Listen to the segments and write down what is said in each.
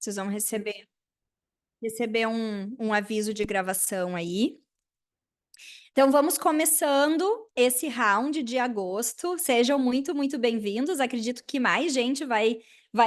Vocês vão receber um aviso de gravação aí. Então, vamos começando esse round de agosto. Sejam muito, muito bem-vindos. Acredito que mais gente vai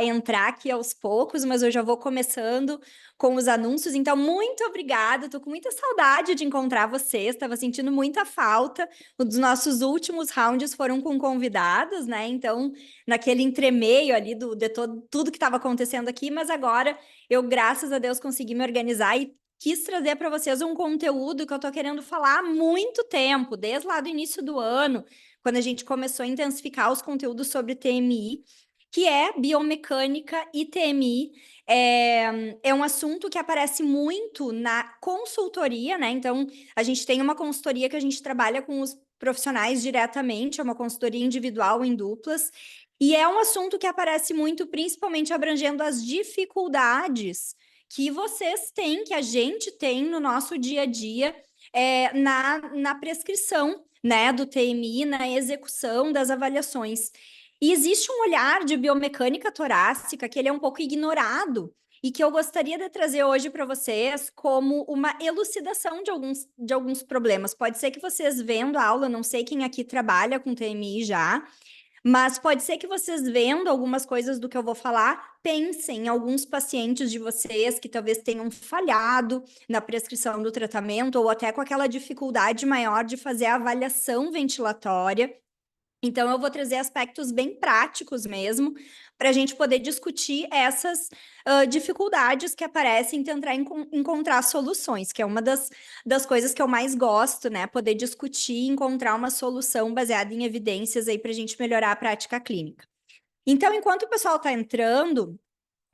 entrar aqui aos poucos, mas eu já vou começando com os anúncios. Então, muito obrigada. Estou com muita saudade de encontrar vocês. Estava sentindo muita falta. Um dos nossos últimos rounds foram com convidados, né? Então, naquele entremeio ali de tudo que estava acontecendo aqui, mas agora eu, graças a Deus, consegui me organizar e quis trazer para vocês um conteúdo que eu estou querendo falar há muito tempo, desde lá do início do ano, quando a gente começou a intensificar os conteúdos sobre TMI, que é biomecânica e TMI. É um assunto que aparece muito na consultoria, né? Então, a gente tem uma consultoria que a gente trabalha com os profissionais diretamente, é uma consultoria individual em duplas, e é um assunto que aparece muito, principalmente abrangendo as dificuldades que vocês têm, que a gente tem no nosso dia a dia, na prescrição, né, do TMI, na execução das avaliações. E existe um olhar de biomecânica torácica que ele é um pouco ignorado e que eu gostaria de trazer hoje para vocês como uma elucidação de alguns problemas. Pode ser que vocês vendo a aula, não sei quem aqui trabalha com TMI já, mas pode ser que vocês vendo algumas coisas do que eu vou falar, pensem em alguns pacientes de vocês que talvez tenham falhado na prescrição do tratamento ou até com aquela dificuldade maior de fazer a avaliação ventilatória. Então, eu vou trazer aspectos bem práticos mesmo, para a gente poder discutir essas dificuldades que aparecem e tentar encontrar soluções, que é uma das coisas que eu mais gosto, né? Poder discutir e encontrar uma solução baseada em evidências aí para a gente melhorar a prática clínica. Então, enquanto o pessoal está entrando,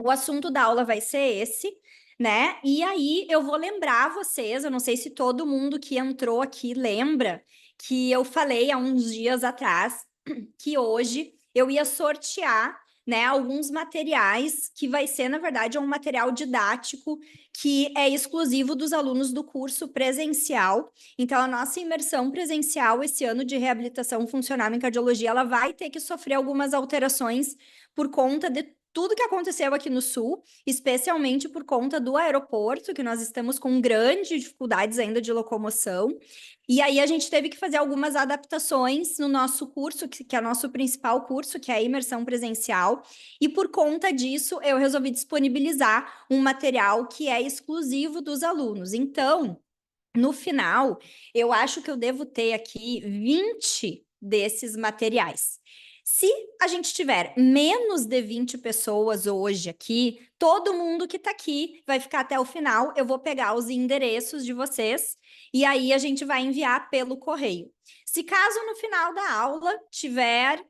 o assunto da aula vai ser esse, né? E aí eu vou lembrar vocês, eu não sei se todo mundo que entrou aqui lembra que eu falei há uns dias atrás que hoje eu ia sortear, né, alguns materiais que vai ser, na verdade, um material didático que é exclusivo dos alunos do curso presencial. Então, a nossa imersão presencial esse ano de reabilitação funcional em cardiologia, ela vai ter que sofrer algumas alterações por conta de tudo que aconteceu aqui no Sul, especialmente por conta do aeroporto, que nós estamos com grandes dificuldades ainda de locomoção. E aí a gente teve que fazer algumas adaptações no nosso curso, que é o nosso principal curso, que é a imersão presencial. E por conta disso, eu resolvi disponibilizar um material que é exclusivo dos alunos. Então, no final, eu acho que eu devo ter aqui 20 desses materiais. Se a gente tiver menos de 20 pessoas hoje aqui, todo mundo que está aqui vai ficar até o final. Eu vou pegar os endereços de vocês e aí a gente vai enviar pelo correio. Se caso no final da aula tiver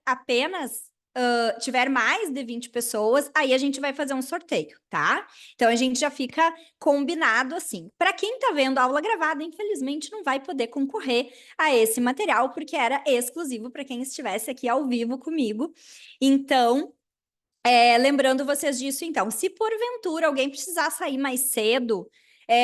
mais de 20 pessoas, aí a gente vai fazer um sorteio, tá? Então a gente já fica combinado assim. Para quem está vendo a aula gravada, infelizmente não vai poder concorrer a esse material, porque era exclusivo para quem estivesse aqui ao vivo comigo. Então, lembrando vocês disso, então, se porventura alguém precisar sair mais cedo,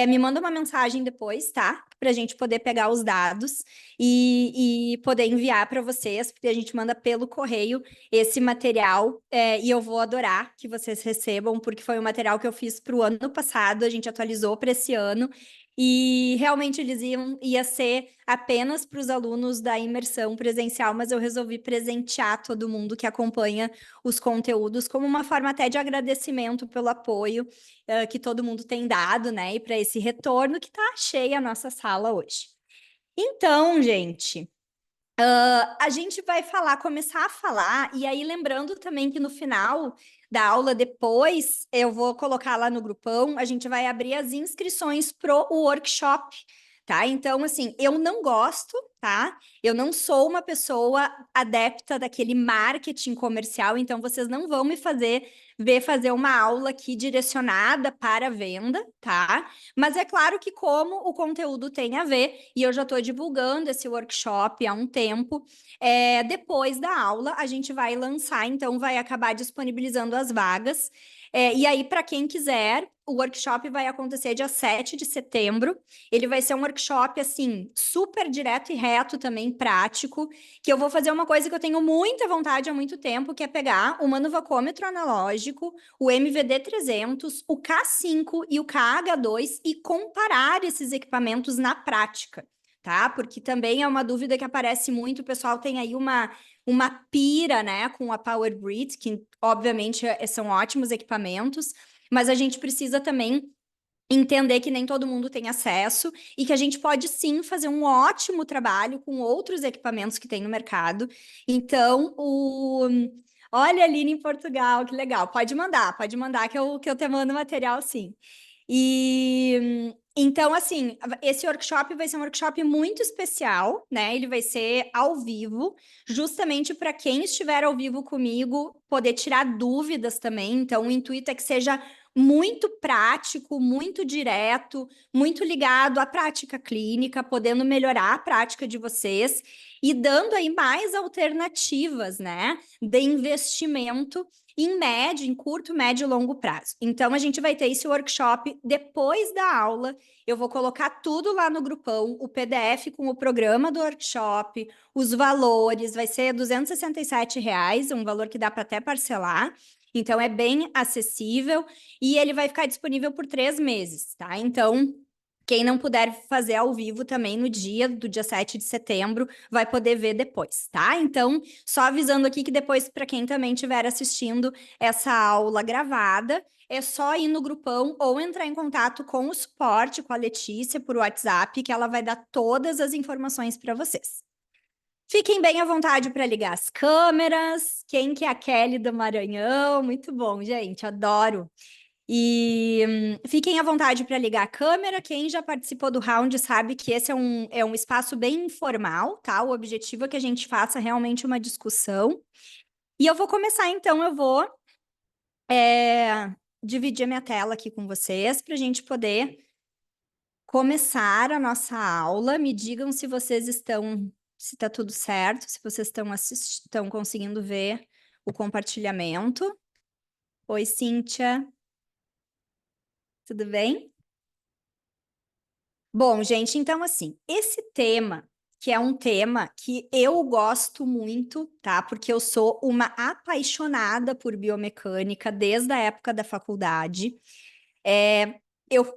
me manda uma mensagem depois, tá? Para a gente poder pegar os dados e poder enviar para vocês, porque a gente manda pelo correio esse material e eu vou adorar que vocês recebam, porque foi um material que eu fiz para o ano passado, a gente atualizou para esse ano. E realmente ia ser apenas para os alunos da imersão presencial, mas eu resolvi presentear todo mundo que acompanha os conteúdos como uma forma até de agradecimento pelo apoio que todo mundo tem dado, né? E para esse retorno que está cheia a nossa sala hoje. Então, gente, a gente vai começar a falar, e aí lembrando também que no final da aula, depois, eu vou colocar lá no grupão, a gente vai abrir as inscrições pro workshop, tá? Então, assim, eu não gosto, tá? Eu não sou uma pessoa adepta daquele marketing comercial, então vocês não vão me ver fazer uma aula aqui direcionada para a venda, tá? Mas é claro que como o conteúdo tem a ver, e eu já estou divulgando esse workshop há um tempo, depois da aula a gente vai lançar, então vai acabar disponibilizando as vagas. E aí, para quem quiser, o workshop vai acontecer dia 7 de setembro. Ele vai ser um workshop, assim, super direto e reto também, prático, que eu vou fazer uma coisa que eu tenho muita vontade há muito tempo, que é pegar o manuvacômetro analógico, o MVD 300, o K5 e o KH2 e comparar esses equipamentos na prática, tá? Porque também é uma dúvida que aparece muito, o pessoal tem aí uma pira, né, com a Power Grid, que obviamente são ótimos equipamentos, mas a gente precisa também entender que nem todo mundo tem acesso e que a gente pode sim fazer um ótimo trabalho com outros equipamentos que tem no mercado. Então, olha, Aline em Portugal, que legal. Pode mandar que eu te mando material sim. E então, assim, esse workshop vai ser um workshop muito especial, né? Ele vai ser ao vivo, justamente para quem estiver ao vivo comigo poder tirar dúvidas também. Então, o intuito é que seja muito prático, muito direto, muito ligado à prática clínica, podendo melhorar a prática de vocês e dando aí mais alternativas, né, de investimento em médio, em curto, médio e longo prazo. Então, a gente vai ter esse workshop depois da aula. Eu vou colocar tudo lá no grupão, o PDF com o programa do workshop, os valores, vai ser R$ 267, um valor que dá para até parcelar. Então, é bem acessível e ele vai ficar disponível por 3 meses, tá? Então, quem não puder fazer ao vivo também no dia do dia 7 de setembro, vai poder ver depois, tá? Então, só avisando aqui que depois, para quem também estiver assistindo essa aula gravada, é só ir no grupão ou entrar em contato com o suporte, com a Letícia, por WhatsApp, que ela vai dar todas as informações para vocês. Fiquem bem à vontade para ligar as câmeras. Quem que é a Kelly do Maranhão? Muito bom, gente, adoro. E fiquem à vontade para ligar a câmera. Quem já participou do round sabe que esse é um espaço bem informal, tá? O objetivo é que a gente faça realmente uma discussão. E eu vou começar, então, eu vou dividir a minha tela aqui com vocês para a gente poder começar a nossa aula. Me digam se vocês se está tudo certo, se vocês estão conseguindo ver o compartilhamento. Oi, Cíntia. Tudo bem? Bom, gente, então assim, esse tema, que é um tema que eu gosto muito, tá? Porque eu sou uma apaixonada por biomecânica desde a época da faculdade.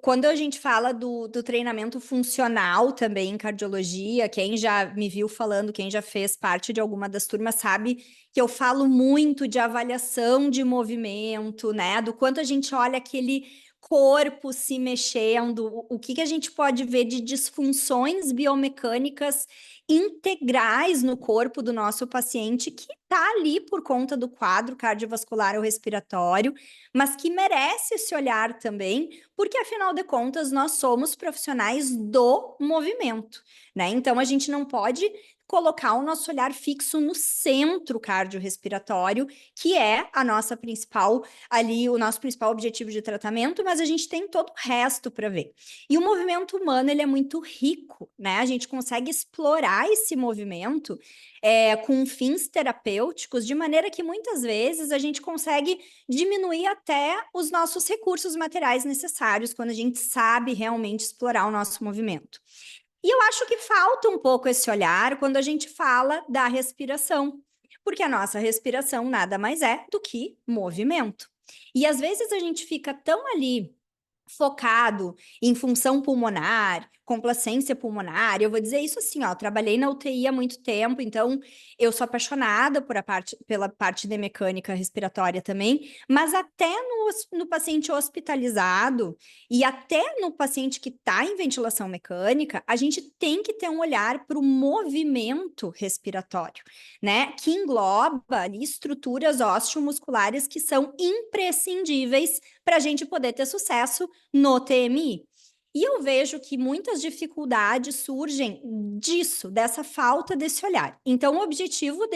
Quando a gente fala do treinamento funcional também em cardiologia, quem já me viu falando, quem já fez parte de alguma das turmas, sabe que eu falo muito de avaliação de movimento, né? Do quanto a gente olha aquele corpo se mexendo, o que a gente pode ver de disfunções biomecânicas integrais no corpo do nosso paciente que está ali por conta do quadro cardiovascular ou respiratório, mas que merece esse olhar também, porque afinal de contas nós somos profissionais do movimento, né? Então a gente não pode colocar o nosso olhar fixo no centro cardiorrespiratório, que é a nossa principal ali, o nosso principal objetivo de tratamento, mas a gente tem todo o resto para ver. E o movimento humano, ele é muito rico, né? A gente consegue explorar esse movimento com fins terapêuticos, de maneira que muitas vezes a gente consegue diminuir até os nossos recursos materiais necessários quando a gente sabe realmente explorar o nosso movimento. E eu acho que falta um pouco esse olhar quando a gente fala da respiração, porque a nossa respiração nada mais é do que movimento. E às vezes a gente fica tão ali focado em função pulmonar, complacência pulmonar. Eu vou dizer isso assim, ó, trabalhei na UTI há muito tempo, então eu sou apaixonada pela parte de mecânica respiratória também, mas até no paciente hospitalizado e até no paciente que está em ventilação mecânica, a gente tem que ter um olhar para o movimento respiratório, né? Que engloba ali estruturas osteomusculares que são imprescindíveis para a gente poder ter sucesso no TMI. E eu vejo que muitas dificuldades surgem disso, dessa falta desse olhar. Então, o objetivo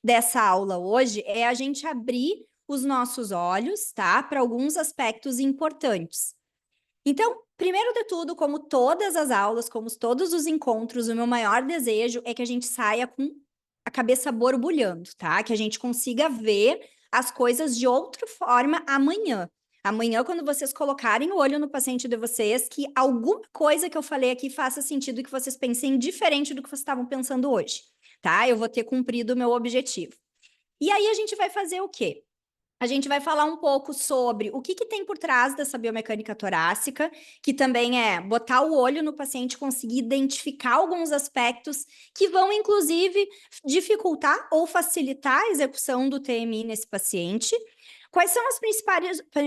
dessa aula hoje é a gente abrir os nossos olhos, tá? Para alguns aspectos importantes. Então, primeiro de tudo, como todas as aulas, como todos os encontros, o meu maior desejo é que a gente saia com a cabeça borbulhando, tá? Que a gente consiga ver as coisas de outra forma amanhã. Amanhã, quando vocês colocarem o olho no paciente de vocês, que alguma coisa que eu falei aqui faça sentido e que vocês pensem diferente do que vocês estavam pensando hoje, tá? Eu vou ter cumprido o meu objetivo. E aí a gente vai fazer o quê? A gente vai falar um pouco sobre o que tem por trás dessa biomecânica torácica, que também é botar o olho no paciente, conseguir identificar alguns aspectos que vão, inclusive, dificultar ou facilitar a execução do TMI nesse paciente. Quais são as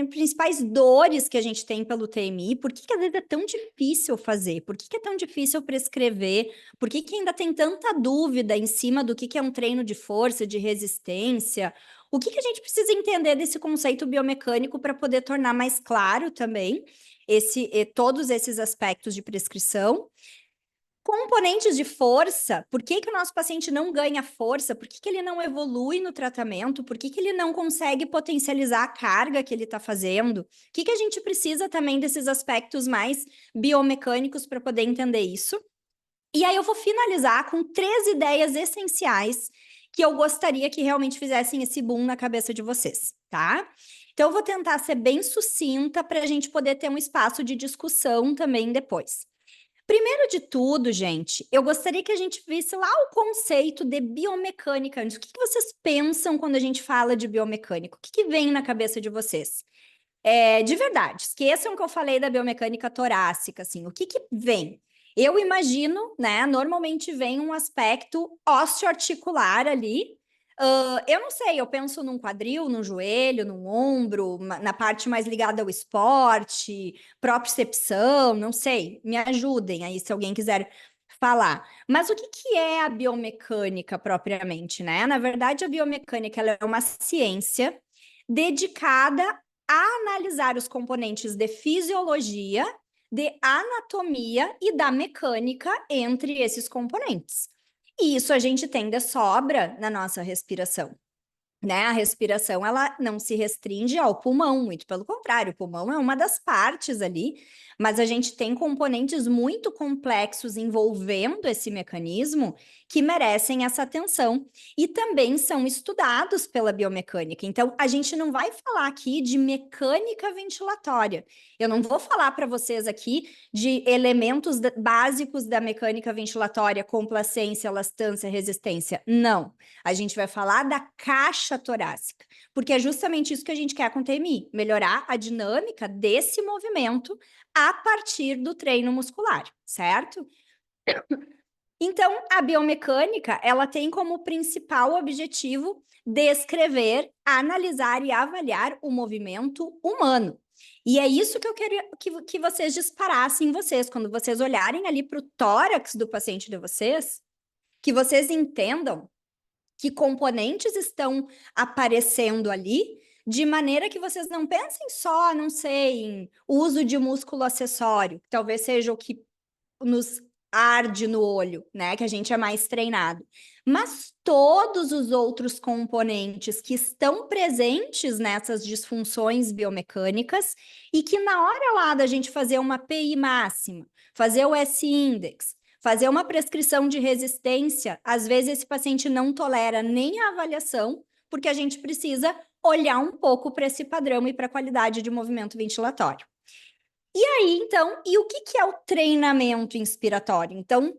principais dores que a gente tem pelo TMI? Por que às vezes é tão difícil fazer? Por que é tão difícil prescrever? Por que ainda tem tanta dúvida em cima do que é um treino de força, de resistência? O que a gente precisa entender desse conceito biomecânico para poder tornar mais claro também todos esses aspectos de prescrição? Componentes de força, por que o nosso paciente não ganha força? Por que ele não evolui no tratamento? Por que ele não consegue potencializar a carga que ele está fazendo? O que a gente precisa também desses aspectos mais biomecânicos para poder entender isso? E aí eu vou finalizar com 3 ideias essenciais que eu gostaria que realmente fizessem esse boom na cabeça de vocês, tá? Então eu vou tentar ser bem sucinta para a gente poder ter um espaço de discussão também depois. Primeiro de tudo, gente, eu gostaria que a gente visse lá o conceito de biomecânica. O que vocês pensam quando a gente fala de biomecânica? O que vem na cabeça de vocês? De verdade, esqueçam que eu falei da biomecânica torácica, assim, o que vem? Eu imagino, né, normalmente vem um aspecto osteoarticular ali. Eu não sei, eu penso num quadril, num joelho, num ombro, na parte mais ligada ao esporte, propriocepção, não sei, me ajudem aí se alguém quiser falar. Mas o que é a biomecânica propriamente, né? Na verdade, a biomecânica ela é uma ciência dedicada a analisar os componentes de fisiologia, de anatomia e da mecânica entre esses componentes. E isso a gente tem de sobra na nossa respiração, né? A respiração, ela não se restringe ao pulmão, muito pelo contrário, o pulmão é uma das partes ali, mas a gente tem componentes muito complexos envolvendo esse mecanismo que merecem essa atenção e também são estudados pela biomecânica. Então, a gente não vai falar aqui de mecânica ventilatória. Eu não vou falar para vocês aqui de elementos básicos da mecânica ventilatória, complacência, elastância, resistência. Não. A gente vai falar da caixa torácica, porque é justamente isso que a gente quer com o TMI, melhorar a dinâmica desse movimento a partir do treino muscular, certo? Então, a biomecânica, ela tem como principal objetivo descrever, analisar e avaliar o movimento humano. E é isso que eu queria que vocês disparassem em vocês, quando vocês olharem ali para o tórax do paciente de vocês, que vocês entendam que componentes estão aparecendo ali, de maneira que vocês não pensem só, não sei, em uso de músculo acessório, que talvez seja o que nos arde no olho, né? Que a gente é mais treinado. Mas todos os outros componentes que estão presentes nessas disfunções biomecânicas e que na hora lá da gente fazer uma PI máxima, fazer o S-index, fazer uma prescrição de resistência, às vezes esse paciente não tolera nem a avaliação, porque a gente precisa olhar um pouco para esse padrão e para a qualidade de movimento ventilatório. E aí, então, e o que é o treinamento inspiratório? Então,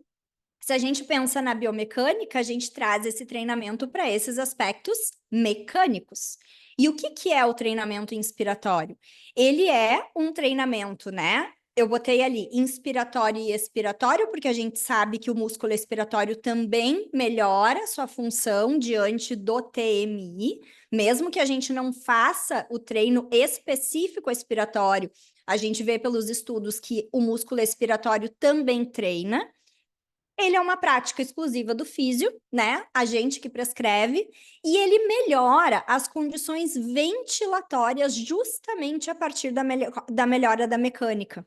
se a gente pensa na biomecânica, a gente traz esse treinamento para esses aspectos mecânicos. E o que é o treinamento inspiratório? Ele é um treinamento, né? Eu botei ali inspiratório e expiratório, porque a gente sabe que o músculo expiratório também melhora sua função diante do TMI, mesmo que a gente não faça o treino específico expiratório, a gente vê pelos estudos que o músculo expiratório também treina. Ele é uma prática exclusiva do físio, né? A gente que prescreve, e ele melhora as condições ventilatórias justamente a partir da melhora da mecânica.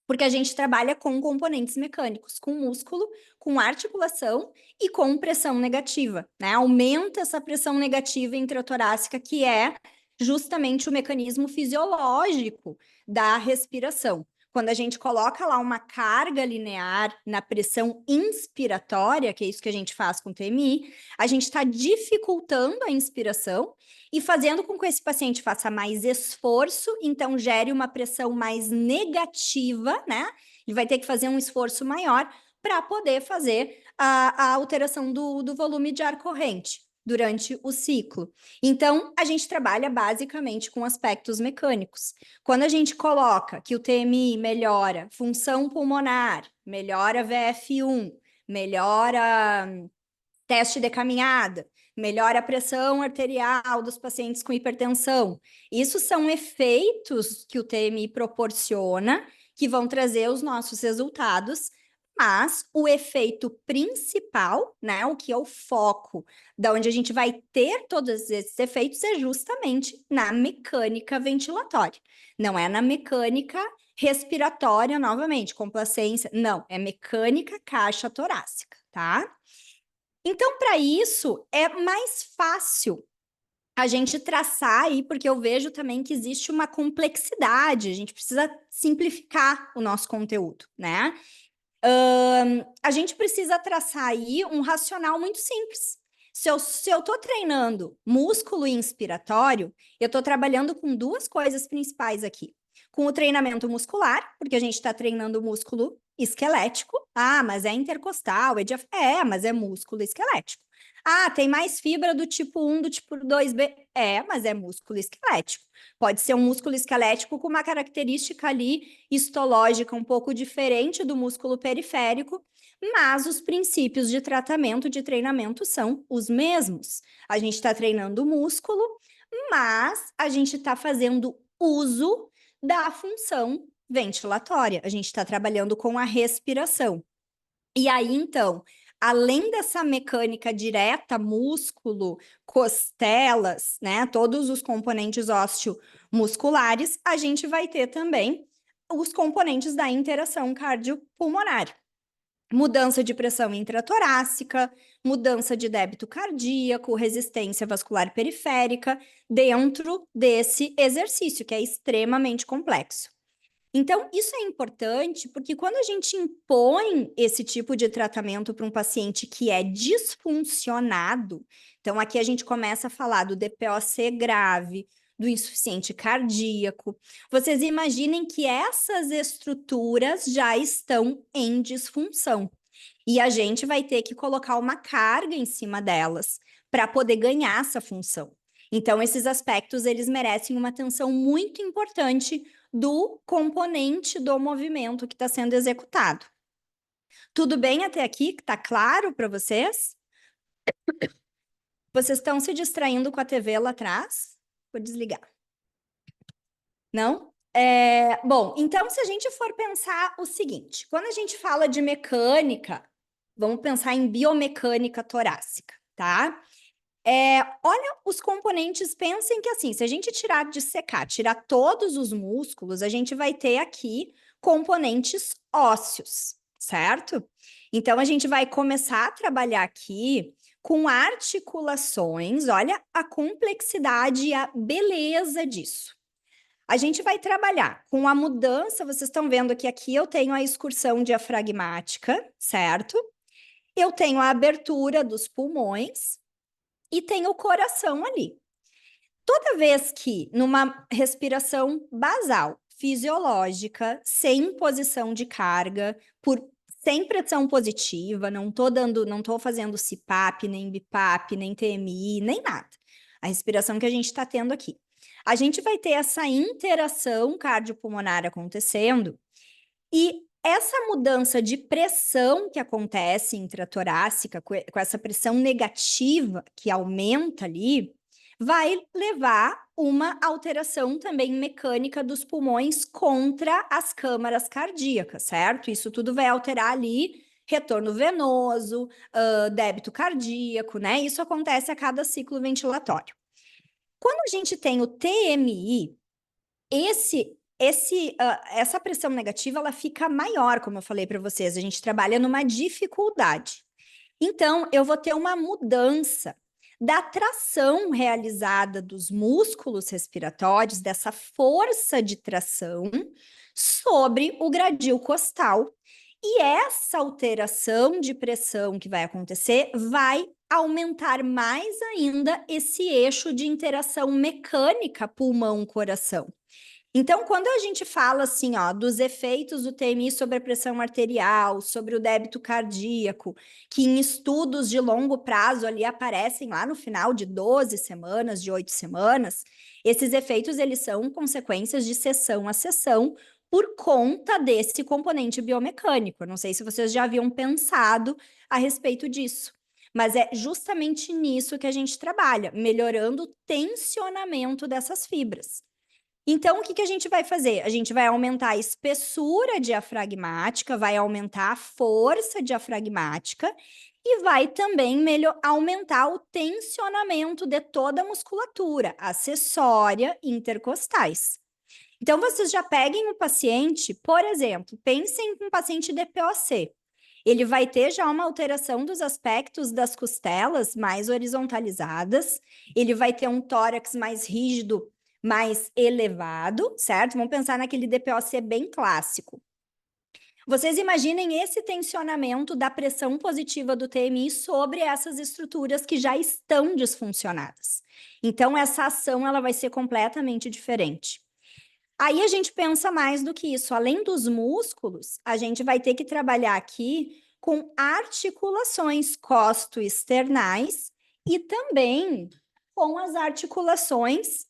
Porque a gente trabalha com componentes mecânicos, com músculo, com articulação e com pressão negativa, né? Aumenta essa pressão negativa intratorácica, que é justamente o mecanismo fisiológico da respiração. quando a gente coloca lá uma carga linear na pressão inspiratória, que é isso que a gente faz com o TMI, a gente está dificultando a inspiração e fazendo com que esse paciente faça mais esforço, então gere uma pressão mais negativa, né? Ele vai ter que fazer um esforço maior para poder fazer a alteração do volume de ar corrente durante o ciclo. Então, a gente trabalha basicamente com aspectos mecânicos. Quando a gente coloca que o TMI melhora função pulmonar, melhora VF1, melhora teste de caminhada, melhora a pressão arterial dos pacientes com hipertensão. Isso são efeitos que o TMI proporciona, que vão trazer os nossos resultados, mas o efeito principal, né, o que é o foco, da onde a gente vai ter todos esses efeitos, é justamente na mecânica ventilatória. Não é na mecânica respiratória, novamente, complacência. Não, é mecânica caixa torácica, tá? Então, para isso, é mais fácil a gente traçar aí, porque eu vejo também que existe uma complexidade, a gente precisa simplificar o nosso conteúdo, né? A gente precisa traçar aí um racional muito simples. Se eu estou treinando músculo inspiratório, eu estou trabalhando com duas coisas principais aqui. Com o treinamento muscular, porque a gente está treinando o músculo esquelético. Ah, mas é intercostal, mas é músculo esquelético. Ah, tem mais fibra do tipo 1, do tipo 2B. Mas é músculo esquelético. Pode ser um músculo esquelético com uma característica ali histológica um pouco diferente do músculo periférico, mas os princípios de tratamento, de treinamento são os mesmos. A gente está treinando o músculo, mas a gente está fazendo uso da função ventilatória. A gente está trabalhando com a respiração. E aí, então, além dessa mecânica direta, músculo, costelas, né, todos os componentes ósseo-musculares, a gente vai ter também os componentes da interação cardiopulmonar. Mudança de pressão intratorácica, mudança de débito cardíaco, resistência vascular periférica, dentro desse exercício, que é extremamente complexo. Então, isso é importante porque quando a gente impõe esse tipo de tratamento para um paciente que é disfuncionado, então aqui a gente começa a falar do DPOC grave, do insuficiente cardíaco. Vocês imaginem que essas estruturas já estão em disfunção e a gente vai ter que colocar uma carga em cima delas para poder ganhar essa função. Então, esses aspectos, eles merecem uma atenção muito importante do componente do movimento que está sendo executado. Tudo bem até aqui? Está claro para vocês? Vocês estão se distraindo com a TV lá atrás? Vou desligar. Não? Bom, então se a gente for pensar o seguinte, quando a gente fala de mecânica, vamos pensar em biomecânica torácica, tá? Olha os componentes, pensem que assim, se a gente tirar todos os músculos, a gente vai ter aqui componentes ósseos, certo? Então, a gente vai começar a trabalhar aqui com articulações, olha a complexidade e a beleza disso. A gente vai trabalhar com a mudança, vocês estão vendo que aqui eu tenho a excursão diafragmática, certo? Eu tenho a abertura dos pulmões, e tem o coração ali. Toda vez que numa respiração basal, fisiológica, sem posição de carga, sem pressão positiva, não tô fazendo CPAP, nem BIPAP, nem TMI, nem nada. A respiração que a gente está tendo aqui. A gente vai ter essa interação cardiopulmonar acontecendo e essa mudança de pressão que acontece intratorácica, com essa pressão negativa que aumenta ali, vai levar uma alteração também mecânica dos pulmões contra as câmaras cardíacas, certo? Isso tudo vai alterar ali retorno venoso, débito cardíaco, né? Isso acontece a cada ciclo ventilatório. Quando a gente tem o TMI, essa pressão negativa ela fica maior, como eu falei para vocês, a gente trabalha numa dificuldade. Então, eu vou ter uma mudança da tração realizada dos músculos respiratórios, dessa força de tração sobre o gradil costal. E essa alteração de pressão que vai acontecer vai aumentar mais ainda esse eixo de interação mecânica pulmão-coração. Então, quando a gente fala assim, ó, dos efeitos do TMI sobre a pressão arterial, sobre o débito cardíaco, que em estudos de longo prazo ali aparecem lá no final de 12 semanas, de 8 semanas, esses efeitos eles são consequências de sessão a sessão por conta desse componente biomecânico. Eu não sei se vocês já haviam pensado a respeito disso. Mas é justamente nisso que a gente trabalha, melhorando o tensionamento dessas fibras. Então, o que a gente vai fazer? A gente vai aumentar a espessura diafragmática, vai aumentar a força diafragmática e vai também aumentar o tensionamento de toda a musculatura acessória intercostais. Então, vocês já peguem o paciente, por exemplo, pensem em um paciente DPOC. Ele vai ter já uma alteração dos aspectos das costelas mais horizontalizadas, ele vai ter um tórax mais rígido, mais elevado, certo? Vamos pensar naquele DPOC bem clássico. Vocês imaginem esse tensionamento da pressão positiva do TMI sobre essas estruturas que já estão disfuncionadas. Então, essa ação ela vai ser completamente diferente. Aí a gente pensa mais do que isso. Além dos músculos, a gente vai ter que trabalhar aqui com articulações costo-externais e também com as articulações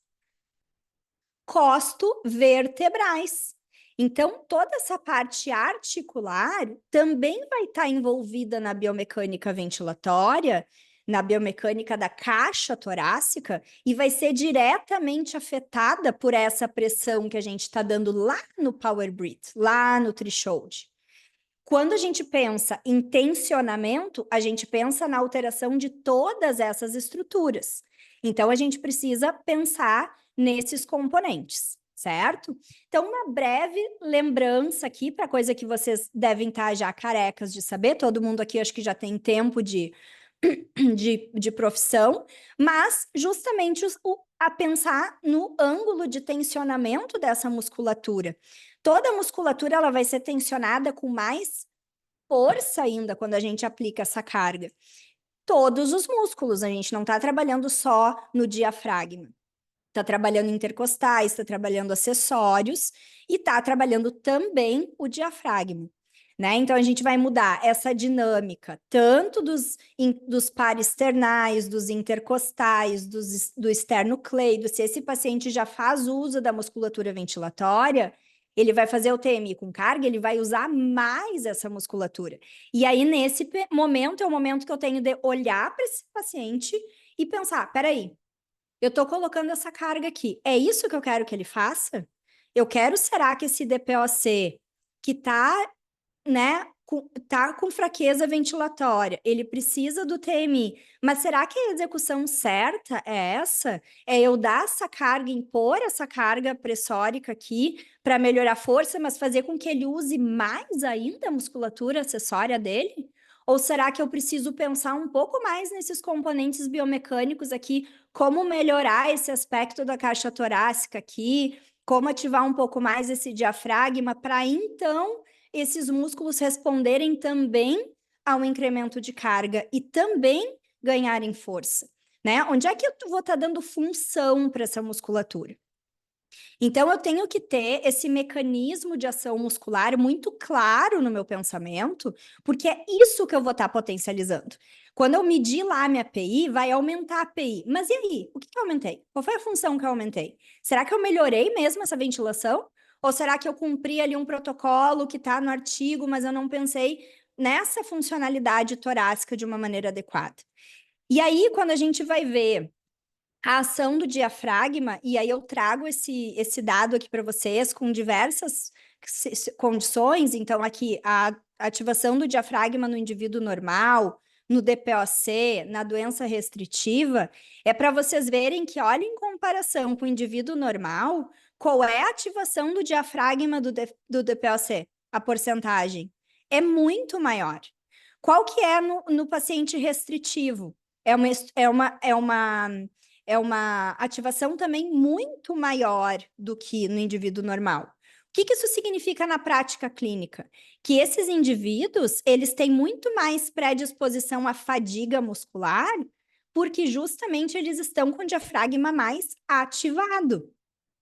costo-vertebrais. Então, toda essa parte articular também vai estar envolvida na biomecânica ventilatória, na biomecânica da caixa torácica, e vai ser diretamente afetada por essa pressão que a gente está dando lá no Power Breath, lá no threshold. Quando a gente pensa em tensionamento, a gente pensa na alteração de todas essas estruturas. Então, a gente precisa pensar nesses componentes, certo? Então, uma breve lembrança aqui para coisa que vocês devem estar já carecas de saber, todo mundo aqui acho que já tem tempo de profissão, mas justamente a pensar no ângulo de tensionamento dessa musculatura. Toda a musculatura ela vai ser tensionada com mais força ainda quando a gente aplica essa carga. Todos os músculos, a gente não está trabalhando só no diafragma. Está trabalhando intercostais, está trabalhando acessórios e está trabalhando também o diafragma. Né? Então, a gente vai mudar essa dinâmica, tanto dos parasternais, dos intercostais, do esternocleido. Se esse paciente já faz uso da musculatura ventilatória, ele vai fazer o TMI com carga, ele vai usar mais essa musculatura. E aí, nesse momento, é o momento que eu tenho de olhar para esse paciente e pensar, peraí, eu estou colocando essa carga aqui, é isso que eu quero que ele faça? Eu quero, será que esse DPOC que está né, tá com fraqueza ventilatória, ele precisa do TMI, mas será que a execução certa é essa? É eu dar essa carga, impor essa carga pressórica aqui para melhorar a força, mas fazer com que ele use mais ainda a musculatura acessória dele? Ou será que eu preciso pensar um pouco mais nesses componentes biomecânicos aqui, como melhorar esse aspecto da caixa torácica aqui, como ativar um pouco mais esse diafragma para então esses músculos responderem também ao incremento de carga e também ganharem força, né? Onde é que eu vou estar dando função para essa musculatura? Então, eu tenho que ter esse mecanismo de ação muscular muito claro no meu pensamento, porque é isso que eu vou estar potencializando. Quando eu medir lá a minha PI, vai aumentar a PI. Mas e aí? O que eu aumentei? Qual foi a função que eu aumentei? Será que eu melhorei mesmo essa ventilação? Ou será que eu cumpri ali um protocolo que está no artigo, mas eu não pensei nessa funcionalidade torácica de uma maneira adequada? E aí, quando a gente vai ver a ação do diafragma, e aí eu trago esse dado aqui para vocês com diversas condições, então aqui a ativação do diafragma no indivíduo normal, no DPOC, na doença restritiva, é para vocês verem que, olha, em comparação com o indivíduo normal, qual é a ativação do diafragma do DPOC? A porcentagem é muito maior. Qual que é no paciente restritivo? É uma, é uma, é uma, é uma ativação também muito maior do que no indivíduo normal. O que isso significa na prática clínica? Que esses indivíduos, eles têm muito mais predisposição à fadiga muscular, porque justamente eles estão com o diafragma mais ativado.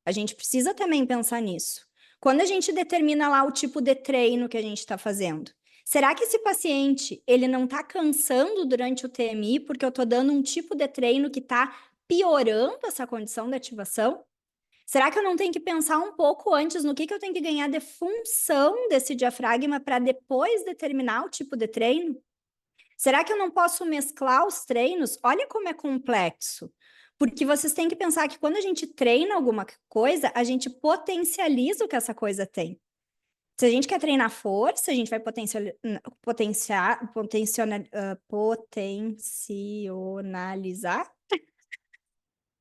A gente precisa também pensar nisso. Quando a gente determina lá o tipo de treino que a gente está fazendo, será que esse paciente ele não está cansando durante o TMI porque eu estou dando um tipo de treino que está piorando essa condição de ativação? Será que eu não tenho que pensar um pouco antes no que eu tenho que ganhar de função desse diafragma para depois determinar o tipo de treino? Será que eu não posso mesclar os treinos? Olha como é complexo. Porque vocês têm que pensar que quando a gente treina alguma coisa, a gente potencializa o que essa coisa tem. Se a gente quer treinar força, a gente vai potencializar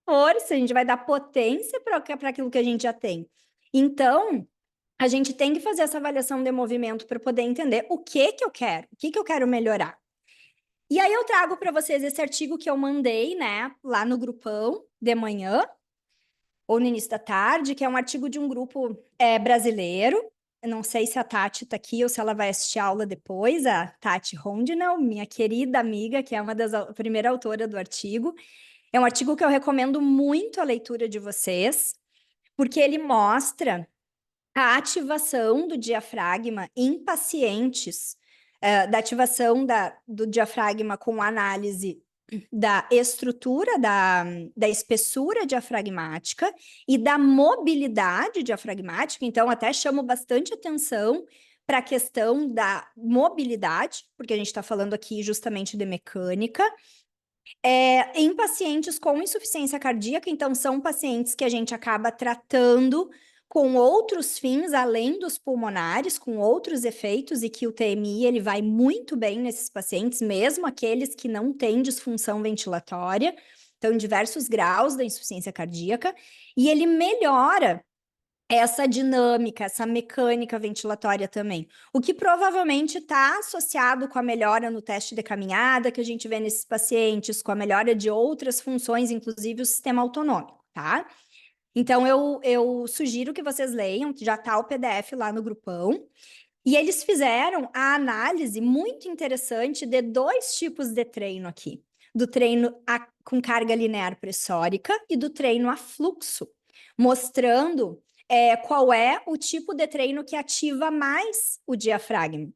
força, a gente vai dar potência para aquilo que a gente já tem. Então, a gente tem que fazer essa avaliação de movimento para poder entender o que eu quero, o que eu quero melhorar. E aí eu trago para vocês esse artigo que eu mandei, né, lá no grupão de manhã, ou no início da tarde, que é um artigo de um grupo brasileiro. Eu não sei se a Tati está aqui ou se ela vai assistir a aula depois, a Tati Rondinel, minha querida amiga, que é uma das primeira autora do artigo. É um artigo que eu recomendo muito a leitura de vocês, porque ele mostra a ativação do diafragma em pacientes, da ativação do diafragma com análise da estrutura, da espessura diafragmática e da mobilidade diafragmática. Então, até chamo bastante atenção para a questão da mobilidade, porque a gente está falando aqui justamente de mecânica, em pacientes com insuficiência cardíaca. Então, são pacientes que a gente acaba tratando com outros fins, além dos pulmonares, com outros efeitos, e que o TMI ele vai muito bem nesses pacientes, mesmo aqueles que não têm disfunção ventilatória, então, em diversos graus da insuficiência cardíaca, e ele melhora essa dinâmica, essa mecânica ventilatória também. O que provavelmente está associado com a melhora no teste de caminhada que a gente vê nesses pacientes, com a melhora de outras funções, inclusive o sistema autonômico, tá? Então, eu sugiro que vocês leiam, já está o PDF lá no grupão. E eles fizeram a análise muito interessante de dois tipos de treino aqui. Do treino com carga linear pressórica e do treino a fluxo, mostrando qual é o tipo de treino que ativa mais o diafragma.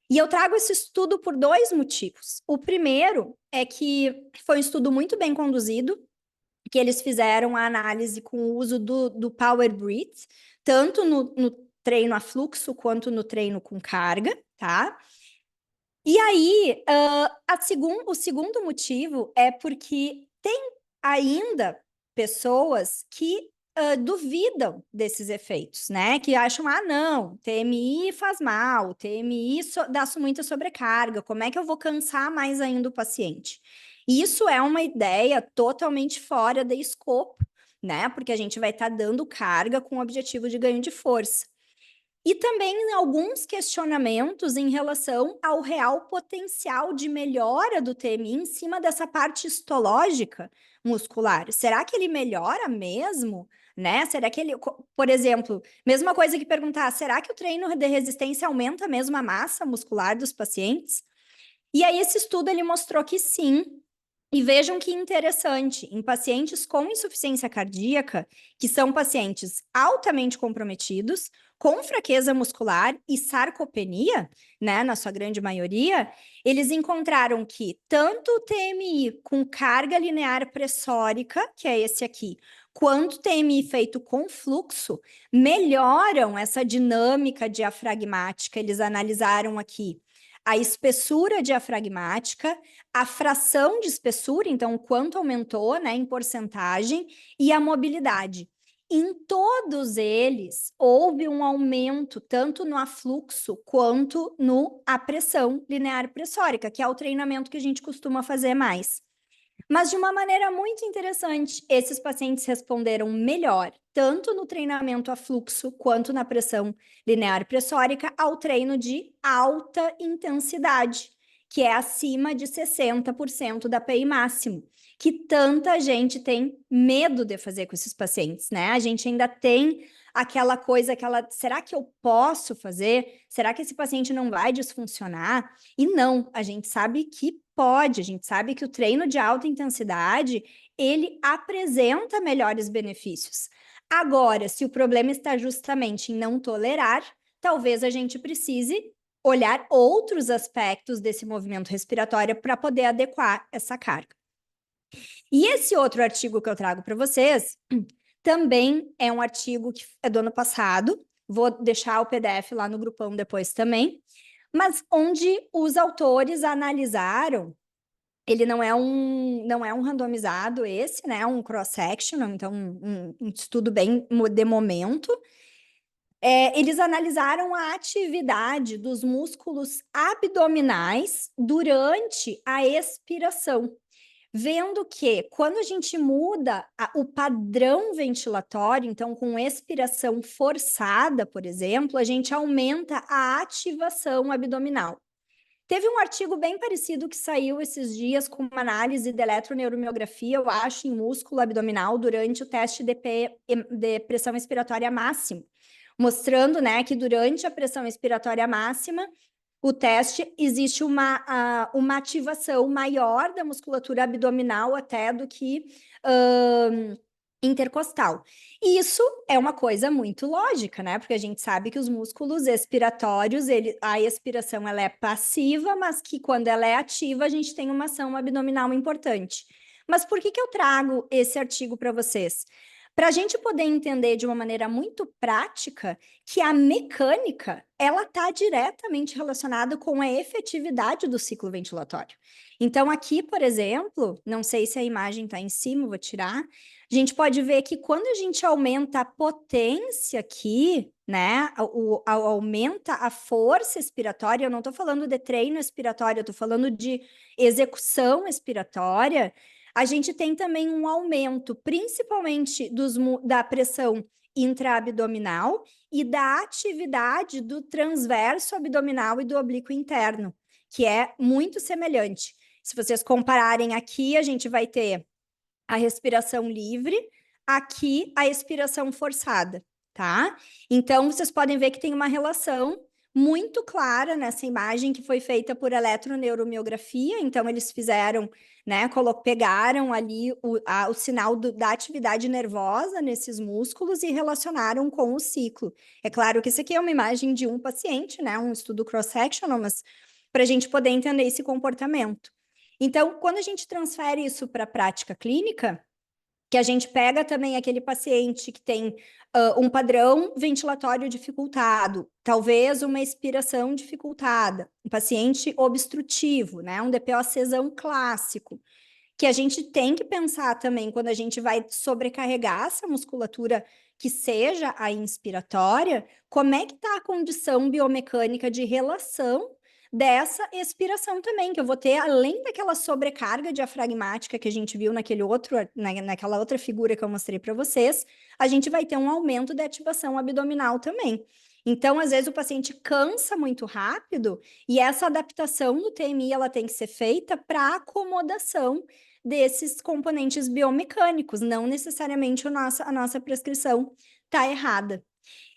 E eu trago esse estudo por dois motivos. O primeiro é que foi um estudo muito bem conduzido, que eles fizeram a análise com o uso do Power Breath, tanto no treino a fluxo quanto no treino com carga, tá? E aí, o segundo motivo é porque tem ainda pessoas que duvidam desses efeitos, né? Que acham, não, TMI faz mal, TMI dá muita sobrecarga, como é que eu vou cansar mais ainda o paciente? Isso é uma ideia totalmente fora de escopo, né? Porque a gente vai estar dando carga com o objetivo de ganho de força. E também alguns questionamentos em relação ao real potencial de melhora do TMI em cima dessa parte histológica muscular. Será que ele melhora mesmo? Né? Será que ele, por exemplo, mesma coisa que perguntar, será que o treino de resistência aumenta mesmo a massa muscular dos pacientes? E aí esse estudo ele mostrou que sim. E vejam que interessante, em pacientes com insuficiência cardíaca, que são pacientes altamente comprometidos, com fraqueza muscular e sarcopenia, né, na sua grande maioria, eles encontraram que tanto o TMI com carga linear pressórica, que é esse aqui, quanto o TMI feito com fluxo, melhoram essa dinâmica diafragmática. Eles analisaram aqui a espessura diafragmática, a fração de espessura, então, o quanto aumentou, né, em porcentagem, e a mobilidade. Em todos eles, houve um aumento, tanto no afluxo quanto no a pressão linear pressórica, que é o treinamento que a gente costuma fazer mais. Mas de uma maneira muito interessante, esses pacientes responderam melhor, tanto no treinamento a fluxo quanto na pressão linear pressórica, ao treino de alta intensidade, que é acima de 60% da API máximo, que tanta gente tem medo de fazer com esses pacientes, né? A gente ainda tem aquela coisa, será que eu posso fazer? Será que esse paciente não vai disfuncionar? E não, a gente sabe que pode, a gente sabe que o treino de alta intensidade, ele apresenta melhores benefícios. Agora, se o problema está justamente em não tolerar, talvez a gente precise olhar outros aspectos desse movimento respiratório para poder adequar essa carga. E esse outro artigo que eu trago para vocês também é um artigo que é do ano passado, vou deixar o PDF lá no grupão depois também, mas onde os autores analisaram, ele não é um randomizado esse, né, um cross-section, então um estudo bem de momento. Eles analisaram a atividade dos músculos abdominais durante a expiração, vendo que quando a gente muda o padrão ventilatório, então com expiração forçada, por exemplo, a gente aumenta a ativação abdominal. Teve um artigo bem parecido que saiu esses dias com uma análise de eletroneuromiografia, eu acho, em músculo abdominal durante o teste de pressão expiratória máxima, mostrando, né, que durante a pressão expiratória máxima, o teste existe uma ativação maior da musculatura abdominal até do que intercostal. E isso é uma coisa muito lógica, né? Porque a gente sabe que os músculos expiratórios, a expiração ela é passiva, mas que quando ela é ativa, a gente tem uma ação abdominal importante. Mas por que eu trago esse artigo para vocês? Para a gente poder entender de uma maneira muito prática que a mecânica ela está diretamente relacionada com a efetividade do ciclo ventilatório. Então, aqui, por exemplo, não sei se a imagem está em cima, vou tirar. A gente pode ver que quando a gente aumenta a potência aqui, né, aumenta a força expiratória, eu não estou falando de treino expiratório, eu estou falando de execução expiratória, a gente tem também um aumento, principalmente da pressão intraabdominal e da atividade do transverso abdominal e do oblíquo interno, que é muito semelhante. Se vocês compararem aqui, a gente vai ter a respiração livre, aqui a expiração forçada, tá? Então, vocês podem ver que tem uma relação muito clara nessa imagem que foi feita por eletroneuromiografia. Então, eles fizeram, né, pegaram ali o sinal da atividade nervosa nesses músculos e relacionaram com o ciclo. É claro que isso aqui é uma imagem de um paciente, né, um estudo cross-sectional, mas para a gente poder entender esse comportamento. Então, quando a gente transfere isso para a prática clínica, que a gente pega também aquele paciente que tem um padrão ventilatório dificultado, talvez uma expiração dificultada, um paciente obstrutivo, né, um DPOCzão clássico, que a gente tem que pensar também quando a gente vai sobrecarregar essa musculatura que seja a inspiratória, como é que está a condição biomecânica de relação dessa expiração também, que eu vou ter, além daquela sobrecarga diafragmática que a gente viu naquela outra figura que eu mostrei para vocês, a gente vai ter um aumento da ativação abdominal também. Então, às vezes, o paciente cansa muito rápido e essa adaptação do TMI ela tem que ser feita para acomodação desses componentes biomecânicos, não necessariamente a nossa prescrição está errada.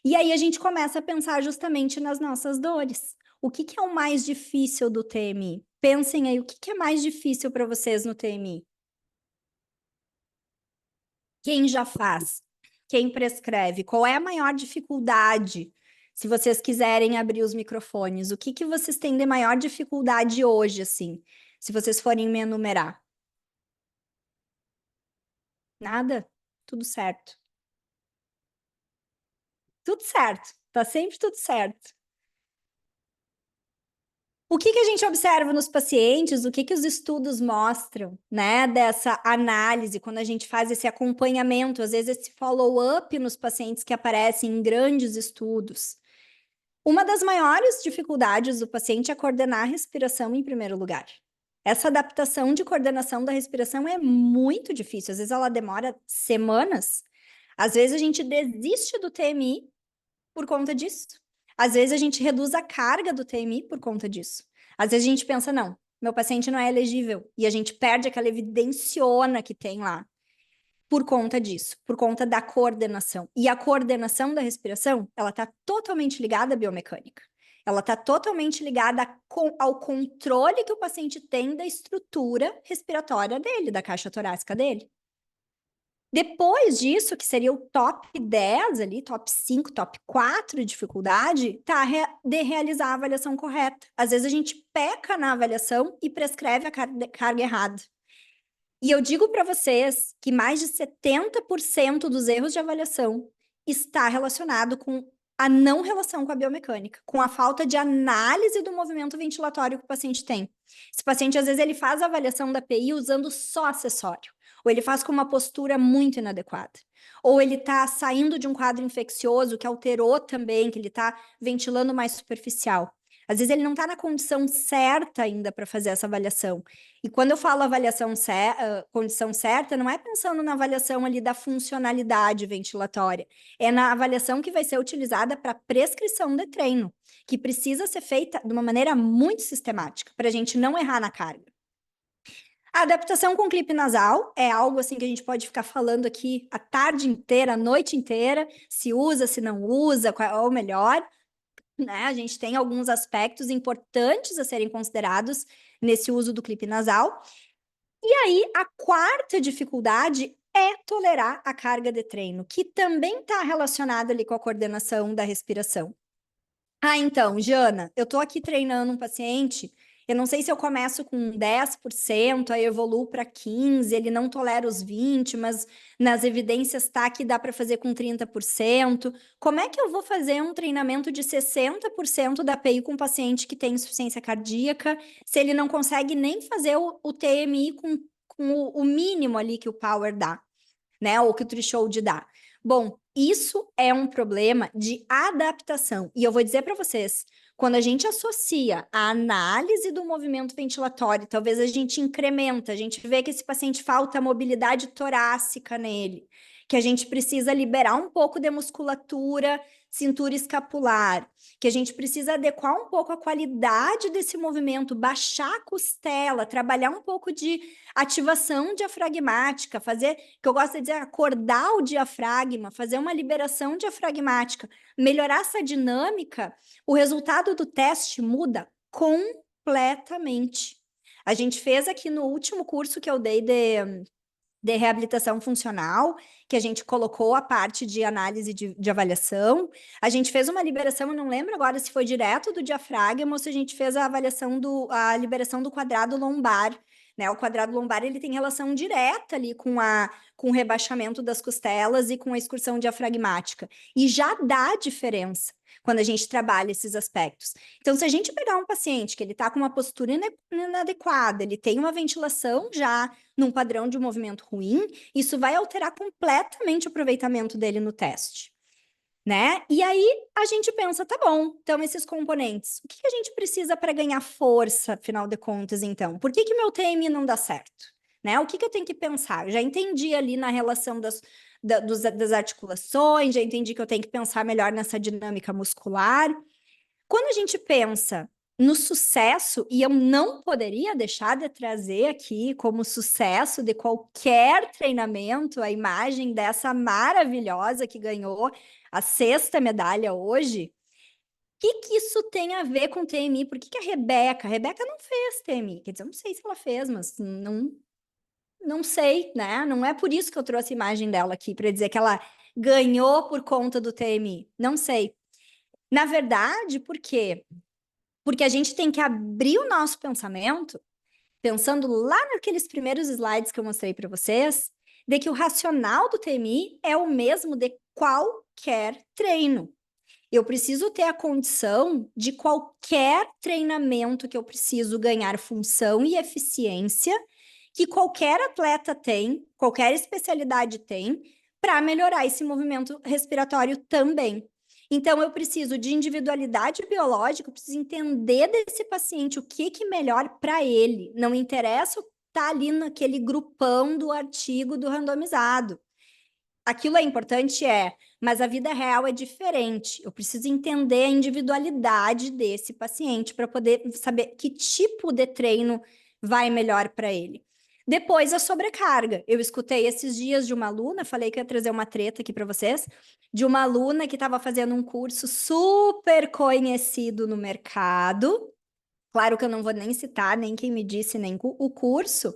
E aí a gente começa a pensar justamente nas nossas dores. O que é o mais difícil do TMI? Pensem aí, o que é mais difícil para vocês no TMI? Quem já faz? Quem prescreve? Qual é a maior dificuldade? Se vocês quiserem abrir os microfones, o que vocês têm de maior dificuldade hoje, assim? Se vocês forem me enumerar. Nada? Tudo certo. Tudo certo. Tá sempre tudo certo. O que a gente observa nos pacientes, o que os estudos mostram, né, dessa análise, quando a gente faz esse acompanhamento, às vezes esse follow-up nos pacientes que aparecem em grandes estudos. Uma das maiores dificuldades do paciente é coordenar a respiração em primeiro lugar. Essa adaptação de coordenação da respiração é muito difícil, às vezes ela demora semanas. Às vezes a gente desiste do TMI por conta disso. Às vezes a gente reduz a carga do TMI por conta disso. Às vezes a gente pensa, não, meu paciente não é elegível. E a gente perde aquela evidenciona que tem lá por conta disso, por conta da coordenação. E a coordenação da respiração, ela está totalmente ligada à biomecânica. Ela está totalmente ligada ao controle que o paciente tem da estrutura respiratória dele, da caixa torácica dele. Depois disso, que seria o top 10 ali, top 5, top 4 de dificuldade, tá de realizar a avaliação correta. Às vezes a gente peca na avaliação e prescreve a carga errada. E eu digo para vocês que mais de 70% dos erros de avaliação está relacionado com a não relação com a biomecânica, com a falta de análise do movimento ventilatório que o paciente tem. Esse paciente, às vezes, ele faz a avaliação da PI usando só acessório, ou ele faz com uma postura muito inadequada, ou ele está saindo de um quadro infeccioso que alterou também, que ele está ventilando mais superficial. Às vezes ele não está na condição certa ainda para fazer essa avaliação. E quando eu falo condição certa, não é pensando na avaliação ali da funcionalidade ventilatória, é na avaliação que vai ser utilizada para prescrição de treino, que precisa ser feita de uma maneira muito sistemática, para a gente não errar na carga. A adaptação com clipe nasal é algo assim que a gente pode ficar falando aqui a tarde inteira, a noite inteira, se usa, se não usa, qual é o melhor. Né? A gente tem alguns aspectos importantes a serem considerados nesse uso do clipe nasal. E aí, a quarta dificuldade é tolerar a carga de treino, que também está relacionada ali com a coordenação da respiração. Ah, então, Jana, eu estou aqui treinando um paciente, eu não sei se eu começo com 10%, aí evoluo para 15%, ele não tolera os 20%, mas nas evidências tá que dá para fazer com 30%. Como é que eu vou fazer um treinamento de 60% da API com um paciente que tem insuficiência cardíaca, se ele não consegue nem fazer o TMI com o mínimo ali que o Power dá, né? Ou que o threshold dá. Bom, isso é um problema de adaptação. E eu vou dizer para vocês, quando a gente associa a análise do movimento ventilatório, talvez a gente incrementa, a gente vê que esse paciente falta mobilidade torácica nele, que a gente precisa liberar um pouco de musculatura, cintura escapular, que a gente precisa adequar um pouco a qualidade desse movimento, baixar a costela, trabalhar um pouco de ativação diafragmática, fazer, que eu gosto de dizer, acordar o diafragma, fazer uma liberação diafragmática, melhorar essa dinâmica, o resultado do teste muda completamente. A gente fez aqui no último curso que eu dei de reabilitação funcional, que a gente colocou a parte de análise de avaliação. A gente fez uma liberação, eu não lembro agora se foi direto do diafragma ou se a gente fez a avaliação a liberação do quadrado lombar. Né? O quadrado lombar ele tem relação direta ali com o rebaixamento das costelas e com a excursão diafragmática. E já dá diferença quando a gente trabalha esses aspectos. Então, se a gente pegar um paciente que ele está com uma postura inadequada, ele tem uma ventilação já num padrão de movimento ruim, isso vai alterar completamente o aproveitamento dele no teste. Né? E aí a gente pensa, tá bom, então esses componentes, o que a gente precisa para ganhar força, afinal de contas, então? Por que meu TMI não dá certo? Né? O que eu tenho que pensar? Eu já entendi ali na relação das articulações, já entendi que eu tenho que pensar melhor nessa dinâmica muscular. Quando a gente pensa no sucesso, e eu não poderia deixar de trazer aqui como sucesso de qualquer treinamento a imagem dessa maravilhosa que ganhou a 6ª medalha hoje, o que isso tem a ver com TMI? Por que a Rebeca não fez TMI? Quer dizer, eu não sei se ela fez, mas não sei, né? Não é por isso que eu trouxe a imagem dela aqui, para dizer que ela ganhou por conta do TMI. Não sei. Na verdade, por quê? Porque a gente tem que abrir o nosso pensamento, pensando lá naqueles primeiros slides que eu mostrei para vocês, de que o racional do TMI é o mesmo de qualquer treino. Eu preciso ter a condição de qualquer treinamento que eu preciso ganhar função e eficiência, que qualquer atleta tem, qualquer especialidade tem, para melhorar esse movimento respiratório também. Então, eu preciso de individualidade biológica, eu preciso entender desse paciente o que melhor para ele. Não interessa estar ali naquele grupão do artigo do randomizado. aquilo é importante, mas a vida real é diferente. Eu preciso entender a individualidade desse paciente para poder saber que tipo de treino vai melhor para ele. Depois, a sobrecarga. Eu escutei esses dias de uma aluna, falei que ia trazer uma treta aqui para vocês, de uma aluna que estava fazendo um curso super conhecido no mercado. Claro que eu não vou nem citar, nem quem me disse, nem o curso,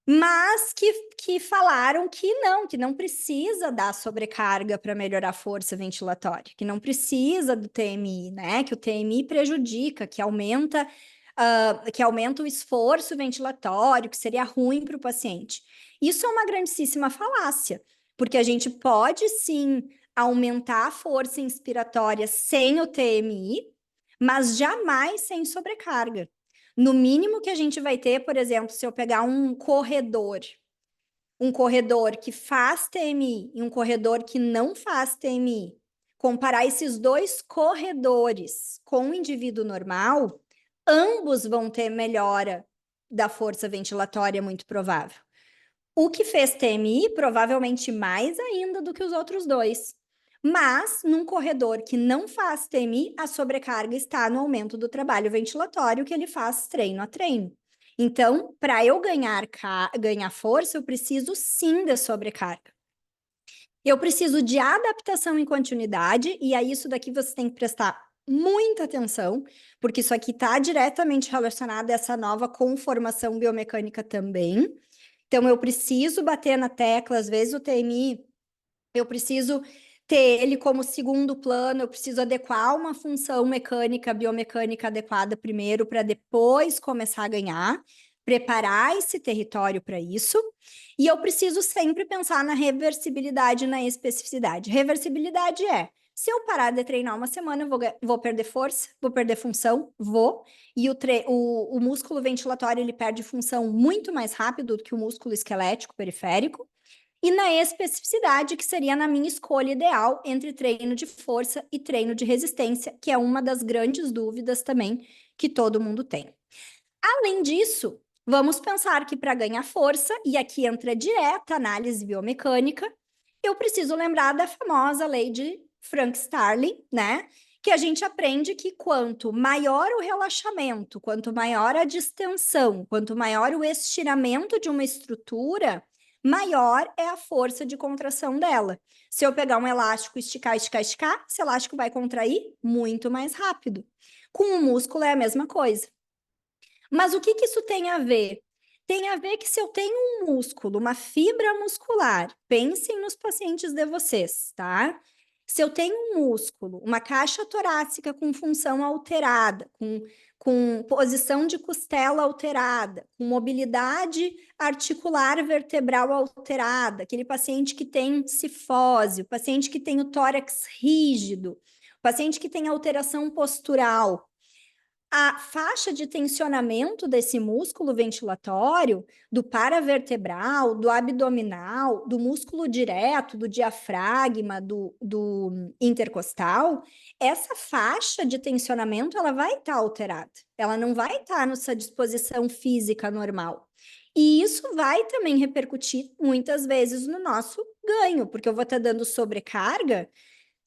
mas que falaram que não precisa dar sobrecarga para melhorar a força ventilatória, que não precisa do TMI, né? Que o TMI prejudica, que aumenta o esforço ventilatório, que seria ruim para o paciente. Isso é uma grandíssima falácia, porque a gente pode sim aumentar a força inspiratória sem o TMI, mas jamais sem sobrecarga. No mínimo que a gente vai ter, por exemplo, se eu pegar um corredor que faz TMI e um corredor que não faz TMI, comparar esses dois corredores com o indivíduo normal, ambos vão ter melhora da força ventilatória, muito provável. O que fez TMI, provavelmente mais ainda do que os outros dois. Mas, num corredor que não faz TMI, a sobrecarga está no aumento do trabalho ventilatório que ele faz treino a treino. Então, para eu ganhar força, eu preciso sim da sobrecarga. Eu preciso de adaptação em continuidade, e aí isso daqui você tem que prestar muita atenção, porque isso aqui está diretamente relacionado a essa nova conformação biomecânica também. Então, eu preciso bater na tecla, às vezes o TMI, eu preciso ter ele como segundo plano, eu preciso adequar uma função mecânica, biomecânica adequada primeiro, para depois começar a ganhar, preparar esse território para isso. E eu preciso sempre pensar na reversibilidade e na especificidade. Reversibilidade se eu parar de treinar uma semana, eu vou perder força, vou perder função, e o músculo ventilatório ele perde função muito mais rápido do que o músculo esquelético periférico. E na especificidade, que seria na minha escolha ideal entre treino de força e treino de resistência, que é uma das grandes dúvidas também que todo mundo tem. Além disso, vamos pensar que para ganhar força, e aqui entra direta a análise biomecânica, eu preciso lembrar da famosa lei de Frank-Starling, né? Que a gente aprende que quanto maior o relaxamento, quanto maior a distensão, quanto maior o estiramento de uma estrutura, maior é a força de contração dela. Se eu pegar um elástico, esticar, esticar, esticar, esse elástico vai contrair muito mais rápido. Com o músculo é a mesma coisa. Mas o que isso tem a ver? Tem a ver que se eu tenho um músculo, uma fibra muscular, pensem nos pacientes de vocês, tá? Se eu tenho um músculo, uma caixa torácica com função alterada, com posição de costela alterada, com mobilidade articular vertebral alterada, aquele paciente que tem cifose, o paciente que tem o tórax rígido, o paciente que tem alteração postural, a faixa de tensionamento desse músculo ventilatório, do paravertebral, do abdominal, do músculo direto, do diafragma, do intercostal, essa faixa de tensionamento ela vai estar alterada, ela não vai estar nessa disposição física normal. E isso vai também repercutir muitas vezes no nosso ganho, porque eu vou estar dando sobrecarga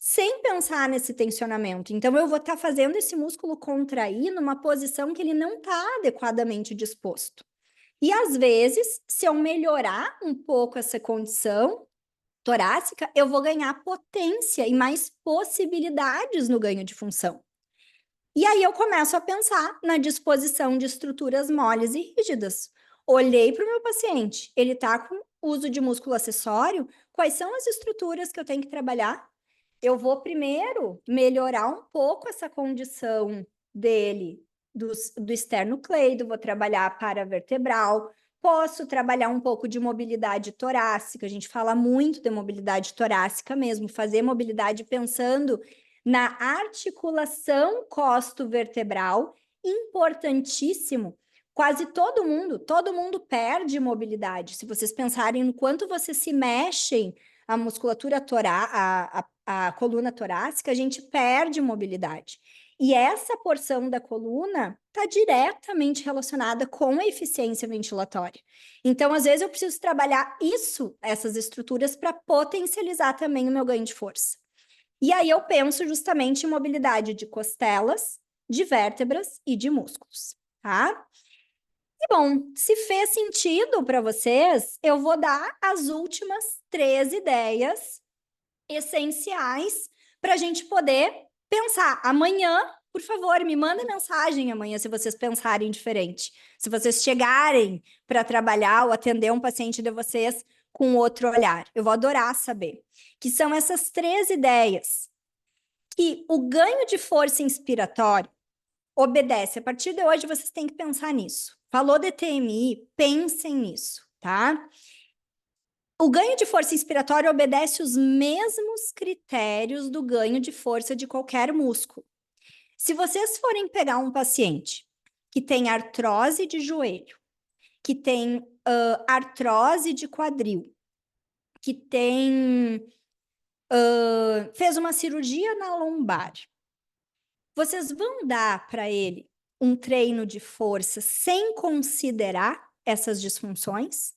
sem pensar nesse tensionamento. Então, eu vou estar fazendo esse músculo contrair numa posição que ele não está adequadamente disposto. E, às vezes, se eu melhorar um pouco essa condição torácica, eu vou ganhar potência e mais possibilidades no ganho de função. E aí eu começo a pensar na disposição de estruturas moles e rígidas. Olhei para o meu paciente, ele está com uso de músculo acessório, quais são as estruturas que eu tenho que trabalhar? Eu vou primeiro melhorar um pouco essa condição dele, do esternocleido, vou trabalhar paravertebral, posso trabalhar um pouco de mobilidade torácica, a gente fala muito de mobilidade torácica mesmo, fazer mobilidade pensando na articulação costo-vertebral, importantíssimo. Quase todo mundo perde mobilidade. Se vocês pensarem no quanto vocês se mexem a musculatura a coluna torácica, a gente perde mobilidade. E essa porção da coluna está diretamente relacionada com a eficiência ventilatória. Então, às vezes, eu preciso trabalhar essas estruturas, para potencializar também o meu ganho de força. E aí eu penso justamente em mobilidade de costelas, de vértebras e de músculos, tá? E bom, se fez sentido para vocês, eu vou dar as últimas 3 ideias essenciais para a gente poder pensar. Amanhã, por favor, me mandem mensagem amanhã se vocês pensarem diferente. Se vocês chegarem para trabalhar ou atender um paciente de vocês com outro olhar. Eu vou adorar saber. Que são essas 3 ideias. Que o ganho de força inspiratório obedece. A partir de hoje, vocês têm que pensar nisso. Falou de TMI, pensem nisso, tá? O ganho de força inspiratória obedece os mesmos critérios do ganho de força de qualquer músculo. Se vocês forem pegar um paciente que tem artrose de joelho, que tem artrose de quadril, que tem fez uma cirurgia na lombar, vocês vão dar para ele um treino de força sem considerar essas disfunções?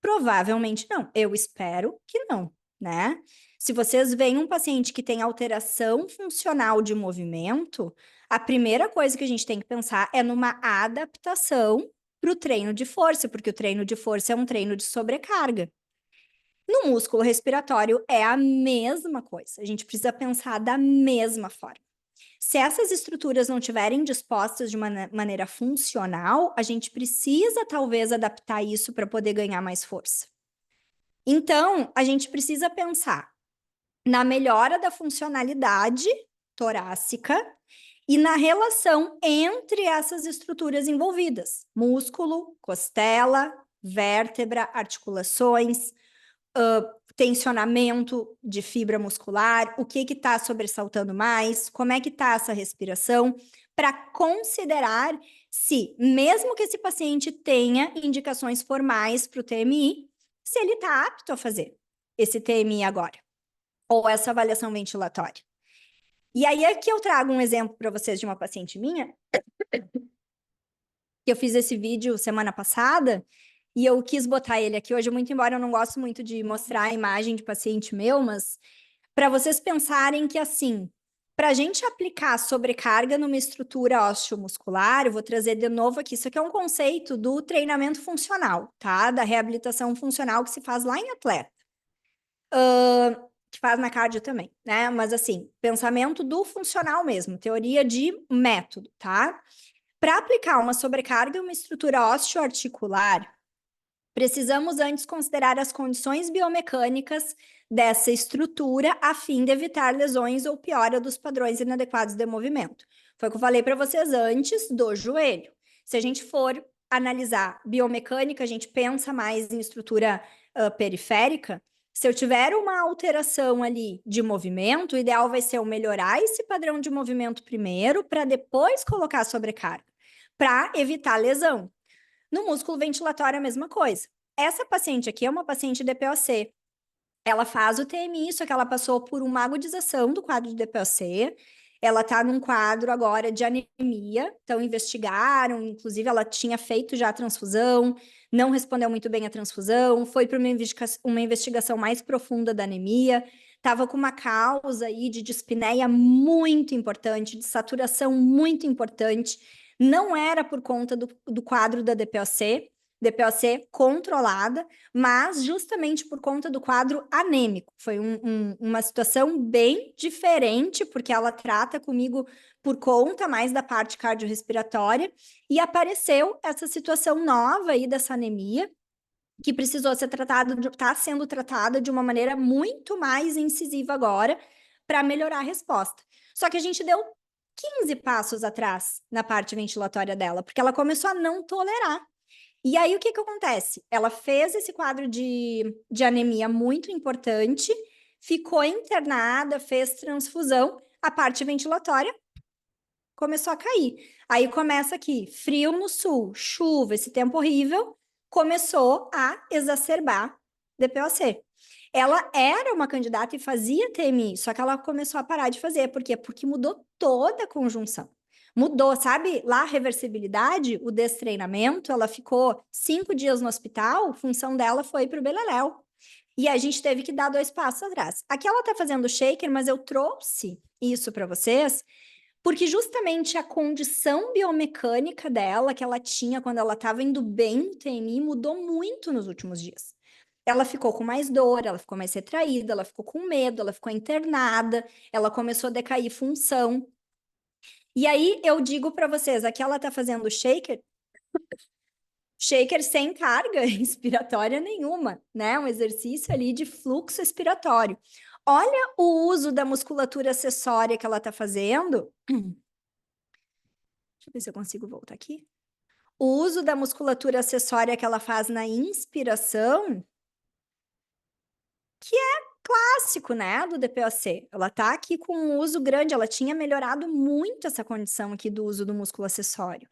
Provavelmente não. Eu espero que não, né? Se vocês veem um paciente que tem alteração funcional de movimento, a primeira coisa que a gente tem que pensar é numa adaptação para o treino de força, porque o treino de força é um treino de sobrecarga. No músculo respiratório é a mesma coisa. A gente precisa pensar da mesma forma. Se essas estruturas não estiverem dispostas de uma maneira funcional, a gente precisa talvez adaptar isso para poder ganhar mais força. Então, a gente precisa pensar na melhora da funcionalidade torácica e na relação entre essas estruturas envolvidas: músculo, costela, vértebra, articulações, tensionamento de fibra muscular, o que está sobressaltando mais, como é que está essa respiração, para considerar se, mesmo que esse paciente tenha indicações formais para o TMI, se ele está apto a fazer esse TMI agora, ou essa avaliação ventilatória. E aí aqui eu trago um exemplo para vocês de uma paciente minha, que eu fiz esse vídeo semana passada, e eu quis botar ele aqui hoje, muito embora eu não gosto muito de mostrar a imagem de paciente meu, mas para vocês pensarem que, assim, para a gente aplicar sobrecarga numa estrutura osteomuscular, eu vou trazer de novo aqui, isso aqui é um conceito do treinamento funcional, tá? Da reabilitação funcional que se faz lá em atleta. Que faz na cardio também, né? Mas, assim, pensamento do funcional mesmo, teoria de método, tá? Para aplicar uma sobrecarga em uma estrutura osteoarticular, precisamos antes considerar as condições biomecânicas dessa estrutura a fim de evitar lesões ou piora dos padrões inadequados de movimento. Foi o que eu falei para vocês antes do joelho. Se a gente for analisar biomecânica, a gente pensa mais em estrutura periférica. Se eu tiver uma alteração ali de movimento, o ideal vai ser eu melhorar esse padrão de movimento primeiro, para depois colocar sobrecarga, para evitar lesão. No músculo ventilatório, a mesma coisa. Essa paciente aqui é uma paciente de DPOC. Ela faz o TMI, só que ela passou por uma agudização do quadro de DPOC. Ela está num quadro agora de anemia. Então, investigaram, inclusive ela tinha feito já a transfusão, não respondeu muito bem à transfusão, foi para uma investigação mais profunda da anemia. Estava com uma causa aí de dispneia muito importante, de saturação muito importante. Não era por conta do quadro da DPOC controlada, mas justamente por conta do quadro anêmico. Foi uma situação bem diferente, porque ela trata comigo por conta mais da parte cardiorrespiratória, e apareceu essa situação nova aí dessa anemia, que precisou ser tratada, está sendo tratada de uma maneira muito mais incisiva agora, para melhorar a resposta. Só que a gente deu 15 passos atrás na parte ventilatória dela, porque ela começou a não tolerar. E aí, o que acontece? Ela fez esse quadro de anemia muito importante, ficou internada, fez transfusão, a parte ventilatória começou a cair. Aí começa aqui, frio no sul, chuva, esse tempo horrível, começou a exacerbar DPOC. Ela era uma candidata e fazia TMI, só que ela começou a parar de fazer. Por quê? Porque mudou toda a conjunção. Mudou, sabe? Lá, a reversibilidade, o destreinamento, ela ficou 5 dias no hospital, a função dela foi para o beleléu. E a gente teve que dar 2 passos atrás. Aqui ela tá fazendo shaker, mas eu trouxe isso para vocês, porque justamente a condição biomecânica dela, que ela tinha quando ela estava indo bem no TMI, mudou muito nos últimos dias. Ela ficou com mais dor, ela ficou mais retraída, ela ficou com medo, ela ficou internada, ela começou a decair função. E aí eu digo para vocês, aqui ela tá fazendo shaker sem carga respiratória nenhuma, né? Um exercício ali de fluxo expiratório. Olha o uso da musculatura acessória que ela tá fazendo. Deixa eu ver se eu consigo voltar aqui. O uso da musculatura acessória que ela faz na inspiração, que é clássico, né, do DPOC. Ela tá aqui com um uso grande, ela tinha melhorado muito essa condição aqui do uso do músculo acessório.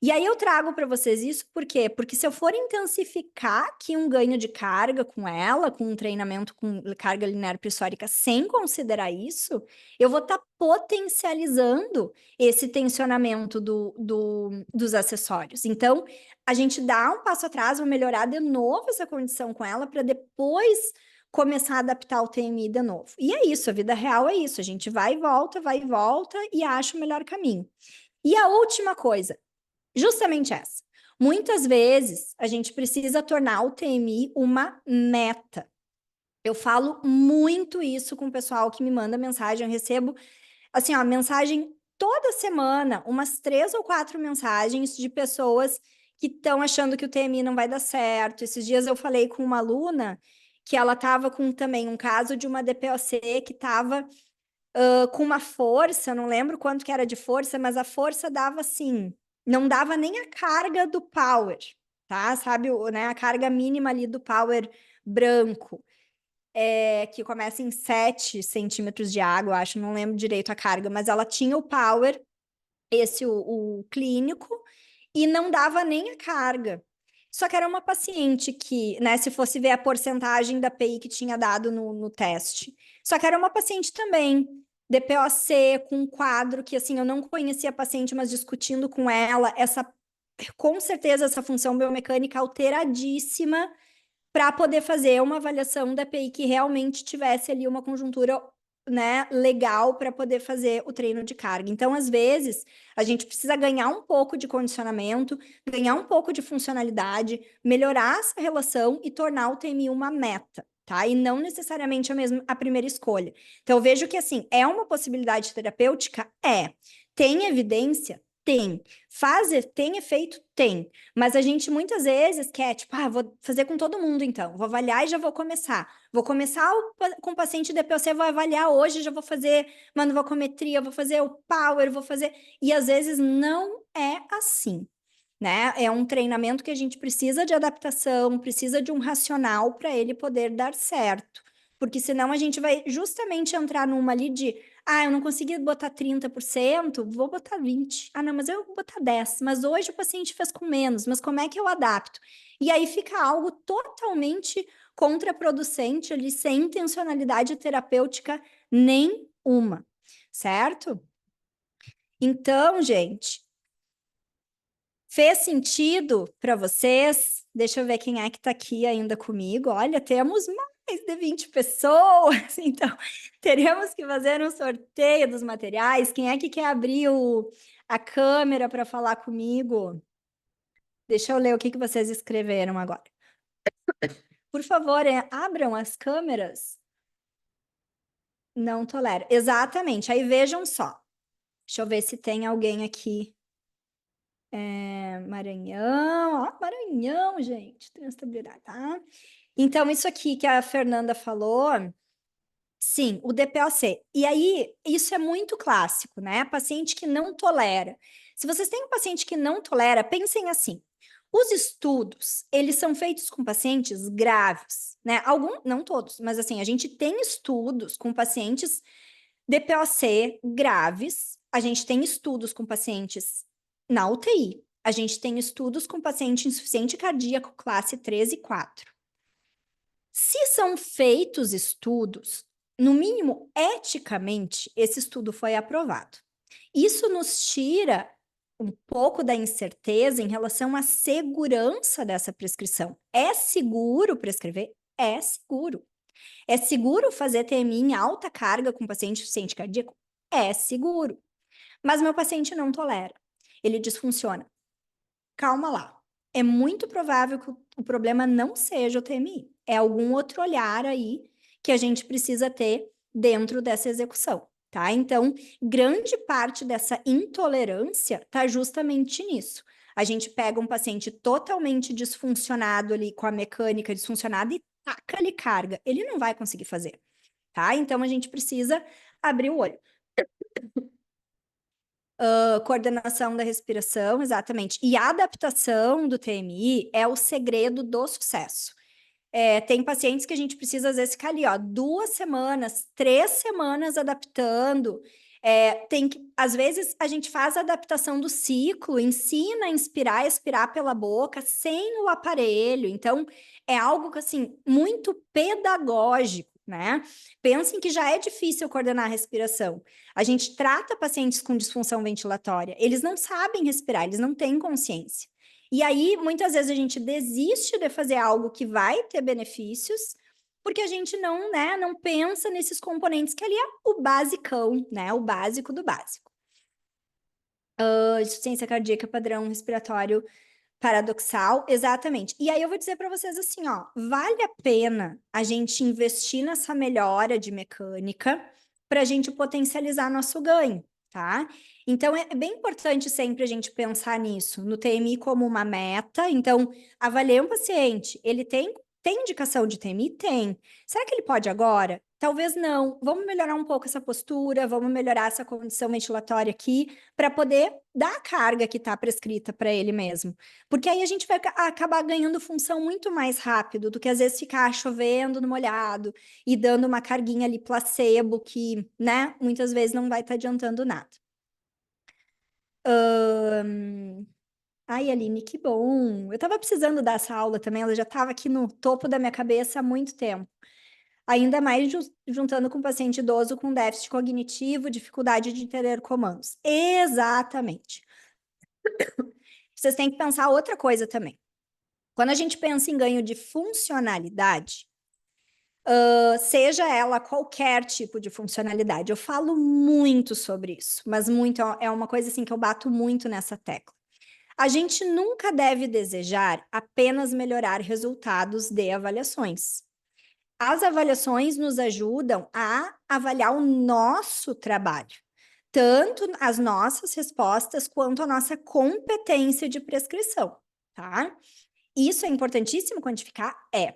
E aí eu trago para vocês isso, por quê? Porque se eu for intensificar aqui um ganho de carga com ela, com um treinamento com carga linear pressórica, sem considerar isso, eu vou estar potencializando esse tensionamento dos acessórios. Então, a gente dá um passo atrás, vai melhorar de novo essa condição com ela, para depois começar a adaptar o TMI de novo. E é isso, a vida real é isso, a gente vai e volta e acha o melhor caminho. E a última coisa, justamente essa. Muitas vezes a gente precisa tornar o TMI uma meta. Eu falo muito isso com o pessoal que me manda mensagem, eu recebo assim, ó, mensagem toda semana, umas 3 ou 4 mensagens de pessoas que estão achando que o TMI não vai dar certo. Esses dias eu falei com uma aluna que ela estava com também um caso de uma DPOC que estava com uma força, não lembro quanto que era de força, mas a força dava assim, não dava nem a carga do power, tá? Sabe, né, a carga mínima ali do power branco, que começa em 7 centímetros de água, acho, não lembro direito a carga, mas ela tinha o power, esse o clínico, e não dava nem a carga. Só que era uma paciente que, né, se fosse ver a porcentagem da PI que tinha dado no teste. Só que era uma paciente também, DPOC, com um quadro que, assim, eu não conhecia a paciente, mas discutindo com ela, com certeza, essa função biomecânica alteradíssima para poder fazer uma avaliação da PI que realmente tivesse ali uma conjuntura, né, legal para poder fazer o treino de carga. Então, às vezes, a gente precisa ganhar um pouco de condicionamento, ganhar um pouco de funcionalidade, melhorar essa relação e tornar o TMI uma meta, tá? E não necessariamente a primeira escolha. Então, eu vejo que, assim, é uma possibilidade terapêutica? É. Tem evidência? Tem. Tem efeito? Tem. Mas a gente muitas vezes quer, tipo, vou fazer com todo mundo então, vou avaliar e já vou começar. Vou começar com o paciente DPOC, vou avaliar hoje, já vou fazer manuvocometria, vou fazer o power, vou fazer. E às vezes não é assim, né? É um treinamento que a gente precisa de adaptação, precisa de um racional para ele poder dar certo. Porque senão a gente vai justamente entrar numa ali de eu não consegui botar 30%, vou botar 20%. Ah, não, mas eu vou botar 10%. Mas hoje o paciente fez com menos, mas como é que eu adapto? E aí fica algo totalmente contraproducente ali, sem intencionalidade terapêutica nenhuma, certo? Então, gente, fez sentido para vocês? Deixa eu ver quem é que está aqui ainda comigo. Olha, temos mais de 20 pessoas, então teremos que fazer um sorteio dos materiais. Quem é que quer abrir a câmera para falar comigo? Deixa eu ler o que vocês escreveram agora. Por favor, abram as câmeras. Não tolero. Exatamente. Aí vejam só. Deixa eu ver se tem alguém aqui. Maranhão, ó, Maranhão, gente, transtabilidade, tá? Então, isso aqui que a Fernanda falou, sim, o DPOC. E aí, isso é muito clássico, né? Paciente que não tolera. Se vocês têm um paciente que não tolera, pensem assim. Os estudos, eles são feitos com pacientes graves, né? Não todos, mas assim, a gente tem estudos com pacientes DPOC graves, a gente tem estudos com pacientes na UTI, a gente tem estudos com paciente insuficiente cardíaco classe 3 e 4. Se são feitos estudos, no mínimo eticamente, esse estudo foi aprovado. Isso nos tira um pouco da incerteza em relação à segurança dessa prescrição. É seguro prescrever? É seguro. É seguro fazer TMI em alta carga com paciente insuficiente cardíaco? É seguro. Mas meu paciente não tolera. Ele disfunciona. Calma lá. É muito provável que o problema não seja o TMI. É algum outro olhar aí que a gente precisa ter dentro dessa execução, tá? Então, grande parte dessa intolerância está justamente nisso. A gente pega um paciente totalmente disfuncionado ali, com a mecânica disfuncionada e taca-lhe carga. Ele não vai conseguir fazer, tá? Então, a gente precisa abrir o olho. Coordenação da respiração, exatamente. E a adaptação do TMI é o segredo do sucesso. Tem pacientes que a gente precisa, às vezes, ficar ali, ó, 2 semanas, 3 semanas adaptando. Às vezes, a gente faz a adaptação do ciclo, ensina a inspirar e expirar pela boca sem o aparelho. Então, é algo que, assim, muito pedagógico, né? Pensem que já é difícil coordenar a respiração. A gente trata pacientes com disfunção ventilatória, eles não sabem respirar, eles não têm consciência. E aí, muitas vezes, a gente desiste de fazer algo que vai ter benefícios, porque a gente não, né, não pensa nesses componentes que ali é o basicão, né, o básico do básico. Insuficiência cardíaca, padrão respiratório paradoxal, exatamente. E aí eu vou dizer para vocês assim, ó, vale a pena a gente investir nessa melhora de mecânica para a gente potencializar nosso ganho, tá? Então é bem importante sempre a gente pensar nisso, no TMI como uma meta. Então, avaliei um paciente, ele tem indicação de TMI? Tem. Será que ele pode agora? Talvez não. Vamos melhorar um pouco essa postura, vamos melhorar essa condição ventilatória aqui, para poder dar a carga que está prescrita para ele mesmo. Porque aí a gente vai acabar ganhando função muito mais rápido do que às vezes ficar chovendo no molhado e dando uma carguinha ali placebo que, né, muitas vezes não vai estar adiantando nada. Ai, Aline, que bom. Eu estava precisando dessa aula também, ela já estava aqui no topo da minha cabeça há muito tempo. Ainda mais juntando com paciente idoso com déficit cognitivo, dificuldade de entender comandos. Exatamente. Vocês têm que pensar outra coisa também. Quando a gente pensa em ganho de funcionalidade, seja ela qualquer tipo de funcionalidade, eu falo muito sobre isso, mas muito é uma coisa assim que eu bato muito nessa tecla. A gente nunca deve desejar apenas melhorar resultados de avaliações. As avaliações nos ajudam a avaliar o nosso trabalho, tanto as nossas respostas quanto a nossa competência de prescrição, tá? Isso é importantíssimo quantificar? É.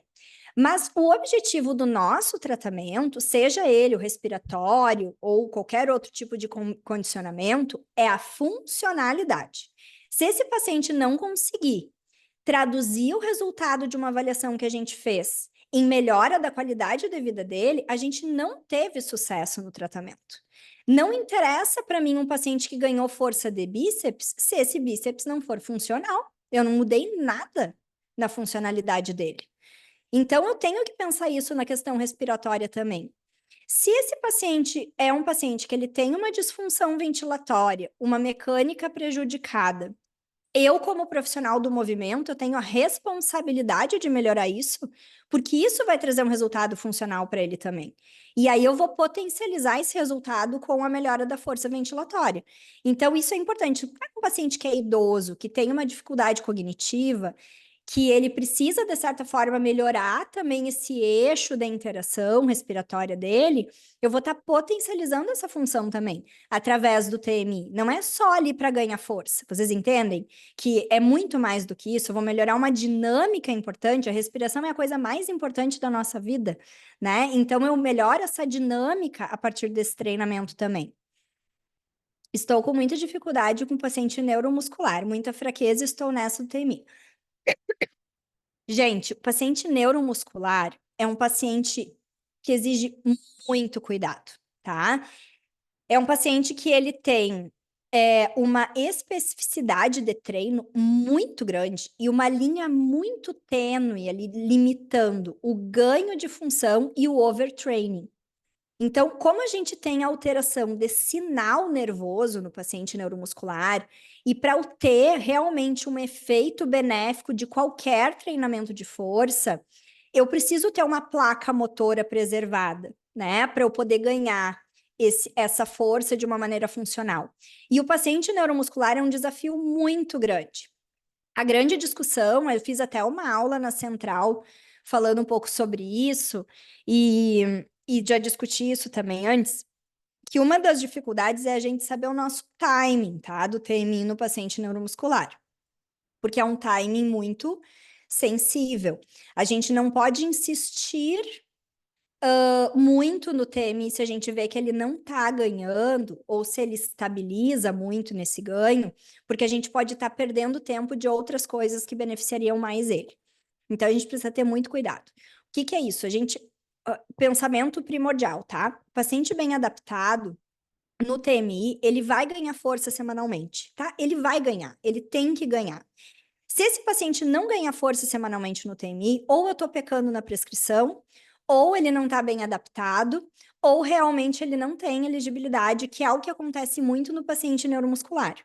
Mas o objetivo do nosso tratamento, seja ele o respiratório ou qualquer outro tipo de condicionamento, é a funcionalidade. Se esse paciente não conseguir traduzir o resultado de uma avaliação que a gente fez em melhora da qualidade de vida dele, a gente não teve sucesso no tratamento. Não interessa para mim um paciente que ganhou força de bíceps se esse bíceps não for funcional. Eu não mudei nada na funcionalidade dele. Então, eu tenho que pensar isso na questão respiratória também. Se esse paciente é um paciente que ele tem uma disfunção ventilatória, uma mecânica prejudicada, eu, como profissional do movimento, eu tenho a responsabilidade de melhorar isso, porque isso vai trazer um resultado funcional para ele também. E aí eu vou potencializar esse resultado com a melhora da força ventilatória. Então, isso é importante. Para um paciente que é idoso, que tem uma dificuldade cognitiva, que ele precisa, de certa forma, melhorar também esse eixo da interação respiratória dele, eu vou estar potencializando essa função também, através do TMI. Não é só ali para ganhar força, vocês entendem? Que é muito mais do que isso, eu vou melhorar uma dinâmica importante, a respiração é a coisa mais importante da nossa vida, né? Então, eu melhoro essa dinâmica a partir desse treinamento também. Estou com muita dificuldade com paciente neuromuscular, muita fraqueza, estou nessa do TMI. Gente, o paciente neuromuscular é um paciente que exige muito cuidado, tá? É um paciente que ele tem uma especificidade de treino muito grande e uma linha muito tênue ali, limitando o ganho de função e o overtraining. Então, como a gente tem alteração de sinal nervoso no paciente neuromuscular, e para ter realmente um efeito benéfico de qualquer treinamento de força, eu preciso ter uma placa motora preservada, né? Para eu poder ganhar essa força de uma maneira funcional. E o paciente neuromuscular é um desafio muito grande. A grande discussão, eu fiz até uma aula na Central falando um pouco sobre isso, e já discuti isso também antes, que uma das dificuldades é a gente saber o nosso timing, tá? Do TMI no paciente neuromuscular, porque é um timing muito sensível. A gente não pode insistir muito no TMI se a gente vê que ele não está ganhando, ou se ele estabiliza muito nesse ganho, porque a gente pode estar perdendo tempo de outras coisas que beneficiariam mais ele. Então a gente precisa ter muito cuidado. O que é isso? Pensamento primordial, tá? O paciente bem adaptado no TMI, ele vai ganhar força semanalmente, tá? Ele vai ganhar, ele tem que ganhar. Se esse paciente não ganha força semanalmente no TMI, ou eu estou pecando na prescrição, ou ele não está bem adaptado, ou realmente ele não tem elegibilidade, que é o que acontece muito no paciente neuromuscular.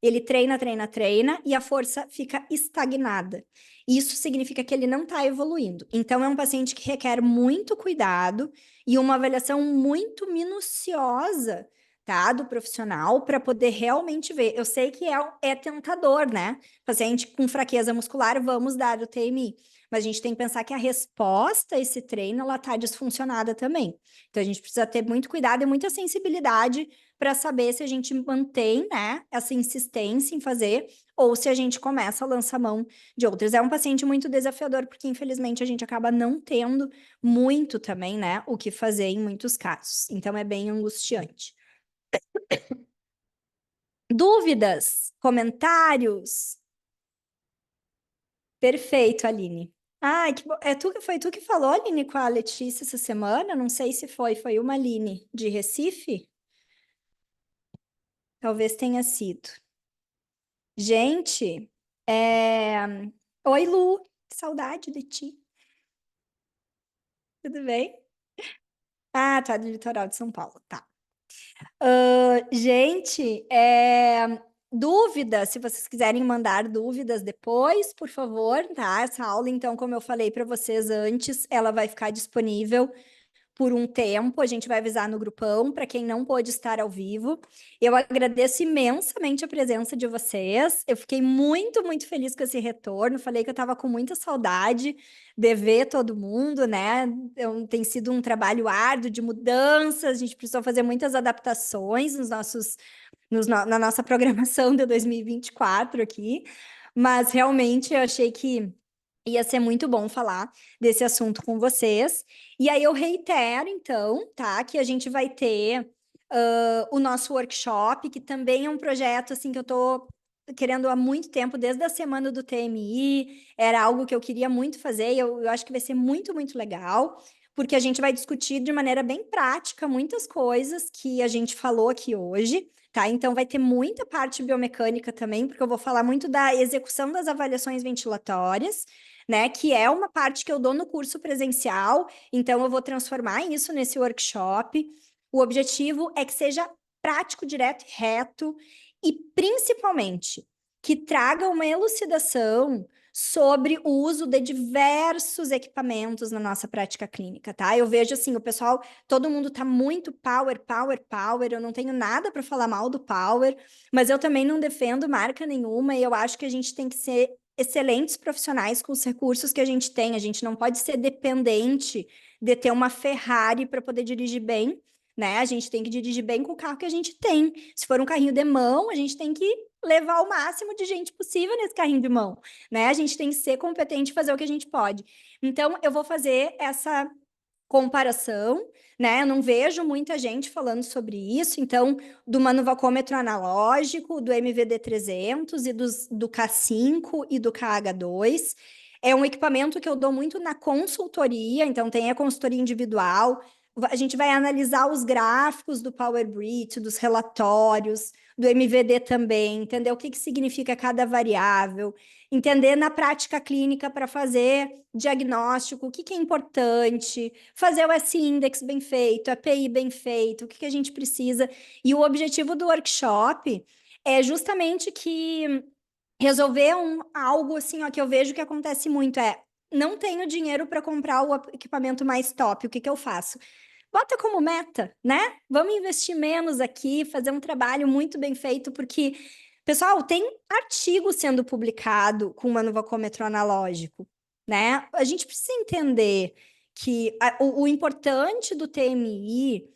Ele treina, treina, treina e a força fica estagnada. Isso significa que ele não está evoluindo. Então, é um paciente que requer muito cuidado e uma avaliação muito minuciosa, tá, do profissional para poder realmente ver. Eu sei que é tentador, né? Paciente com fraqueza muscular, vamos dar o TMI. Mas a gente tem que pensar que a resposta a esse treino, ela tá disfuncionada também. Então, a gente precisa ter muito cuidado e muita sensibilidade para saber se a gente mantém, né, essa insistência em fazer ou se a gente começa a lançar mão de outras. É um paciente muito desafiador, porque infelizmente a gente acaba não tendo muito também, né, o que fazer em muitos casos. Então é bem angustiante. Dúvidas? Comentários? Perfeito, Aline. Ai, que bom. Foi tu que falou, Aline, com a Letícia essa semana? Não sei se foi uma Aline de Recife? Talvez tenha sido. Gente, oi, Lu, que saudade de ti. Tudo bem? Ah, tá, do litoral de São Paulo, tá. Gente, dúvidas, se vocês quiserem mandar dúvidas depois, por favor, tá? Essa aula, então, como eu falei para vocês antes, ela vai ficar disponível por um tempo, a gente vai avisar no grupão para quem não pôde estar ao vivo. Eu agradeço imensamente a presença de vocês. Eu fiquei muito, muito feliz com esse retorno. Falei que eu estava com muita saudade de ver todo mundo, né? Tem sido um trabalho árduo de mudanças, a gente precisou fazer muitas adaptações na nossa programação de 2024 aqui, mas realmente eu achei que ia ser muito bom falar desse assunto com vocês. E aí eu reitero, então, tá, que a gente vai ter o nosso workshop, que também é um projeto assim que eu tô querendo há muito tempo, desde a semana do TMI, era algo que eu queria muito fazer, e eu acho que vai ser muito, muito legal, porque a gente vai discutir de maneira bem prática muitas coisas que a gente falou aqui hoje. Tá, então vai ter muita parte biomecânica também, porque eu vou falar muito da execução das avaliações ventilatórias, né? Que é uma parte que eu dou no curso presencial, então eu vou transformar isso nesse workshop. O objetivo é que seja prático, direto e reto, e principalmente que traga uma elucidação sobre o uso de diversos equipamentos na nossa prática clínica, tá? Eu vejo assim, o pessoal, todo mundo tá muito power, power, power. Eu não tenho nada para falar mal do power, mas eu também não defendo marca nenhuma e eu acho que a gente tem que ser excelentes profissionais com os recursos que a gente tem. A gente não pode ser dependente de ter uma Ferrari para poder dirigir bem, né? A gente tem que dirigir bem com o carro que a gente tem. Se for um carrinho de mão, a gente tem que levar o máximo de gente possível nesse carrinho de mão, né? A gente tem que ser competente e fazer o que a gente pode. Então, eu vou fazer essa comparação, né? Eu não vejo muita gente falando sobre isso, então, do manovacômetro analógico, do MVD300 e do K5 e do KH2. É um equipamento que eu dou muito na consultoria, então tem a consultoria individual, A gente vai analisar os gráficos do Power Breach, dos relatórios, do MVD também, entender o que significa cada variável, entender na prática clínica para fazer diagnóstico, o que é importante, fazer o S-Index bem feito, a API bem feito, o que a gente precisa. E o objetivo do workshop é justamente que resolver algo assim, ó, que eu vejo que acontece muito é não tenho dinheiro para comprar o equipamento mais top, o que eu faço? Bota como meta, né? Vamos investir menos aqui, fazer um trabalho muito bem feito, porque, pessoal, tem artigo sendo publicado com manuvacômetro analógico, né? A gente precisa entender que o importante do TMI,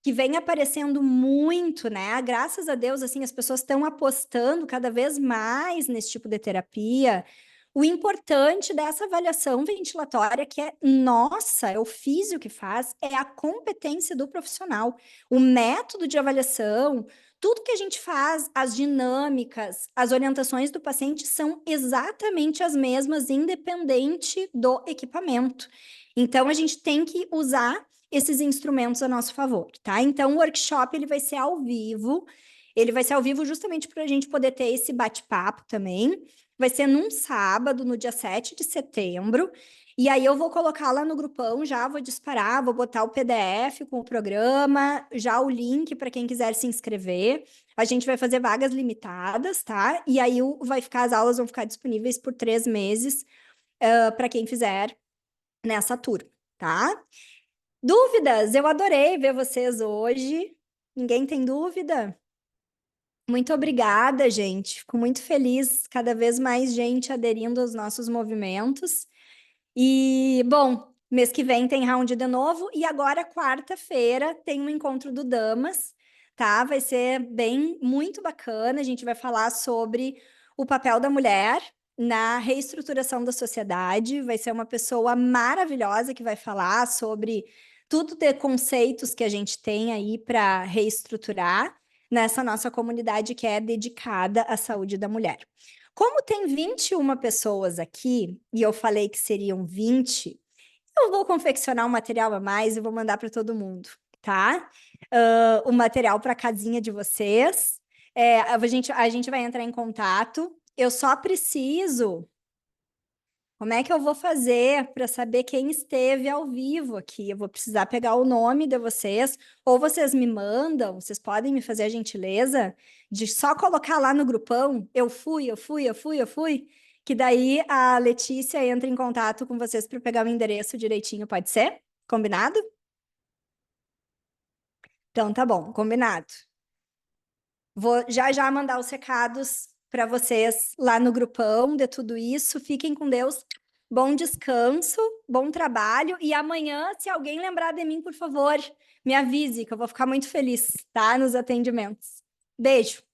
que vem aparecendo muito, né? Graças a Deus, assim, as pessoas estão apostando cada vez mais nesse tipo de terapia. O importante dessa avaliação ventilatória, que é nossa, é o físio que faz, é a competência do profissional. O método de avaliação, tudo que a gente faz, as dinâmicas, as orientações do paciente são exatamente as mesmas, independente do equipamento. Então, a gente tem que usar esses instrumentos a nosso favor, tá? Então, o workshop ele vai ser ao vivo. Ele vai ser ao vivo justamente para a gente poder ter esse bate-papo também. Vai ser num sábado, no dia 7 de setembro. E aí eu vou colocar lá no grupão, já vou disparar, vou botar o PDF com o programa, já o link para quem quiser se inscrever. A gente vai fazer vagas limitadas, tá? E aí as aulas vão ficar disponíveis por 3 meses, para quem fizer nessa turma, tá? Dúvidas? Eu adorei ver vocês hoje. Ninguém tem dúvida? Muito obrigada, gente. Fico muito feliz, cada vez mais gente aderindo aos nossos movimentos. E, bom, mês que vem tem round de novo. E agora, quarta-feira, tem um encontro do Damas, tá? Vai ser muito bacana. A gente vai falar sobre o papel da mulher na reestruturação da sociedade. Vai ser uma pessoa maravilhosa que vai falar sobre tudo de conceitos que a gente tem aí para reestruturar nessa nossa comunidade que é dedicada à saúde da mulher. Como tem 21 pessoas aqui, e eu falei que seriam 20, eu vou confeccionar um material a mais e vou mandar para todo mundo, tá? O material para a casinha de vocês. A gente vai entrar em contato. Eu só preciso. Como é que eu vou fazer para saber quem esteve ao vivo aqui? Eu vou precisar pegar o nome de vocês, ou vocês me mandam, vocês podem me fazer a gentileza de só colocar lá no grupão, eu fui, que daí a Letícia entra em contato com vocês para pegar o endereço direitinho, pode ser? Combinado? Então tá bom, combinado. Vou já mandar os recados para vocês lá no grupão de tudo isso. Fiquem com Deus. Bom descanso, bom trabalho. E amanhã, se alguém lembrar de mim, por favor, me avise, que eu vou ficar muito feliz, tá? Nos atendimentos. Beijo.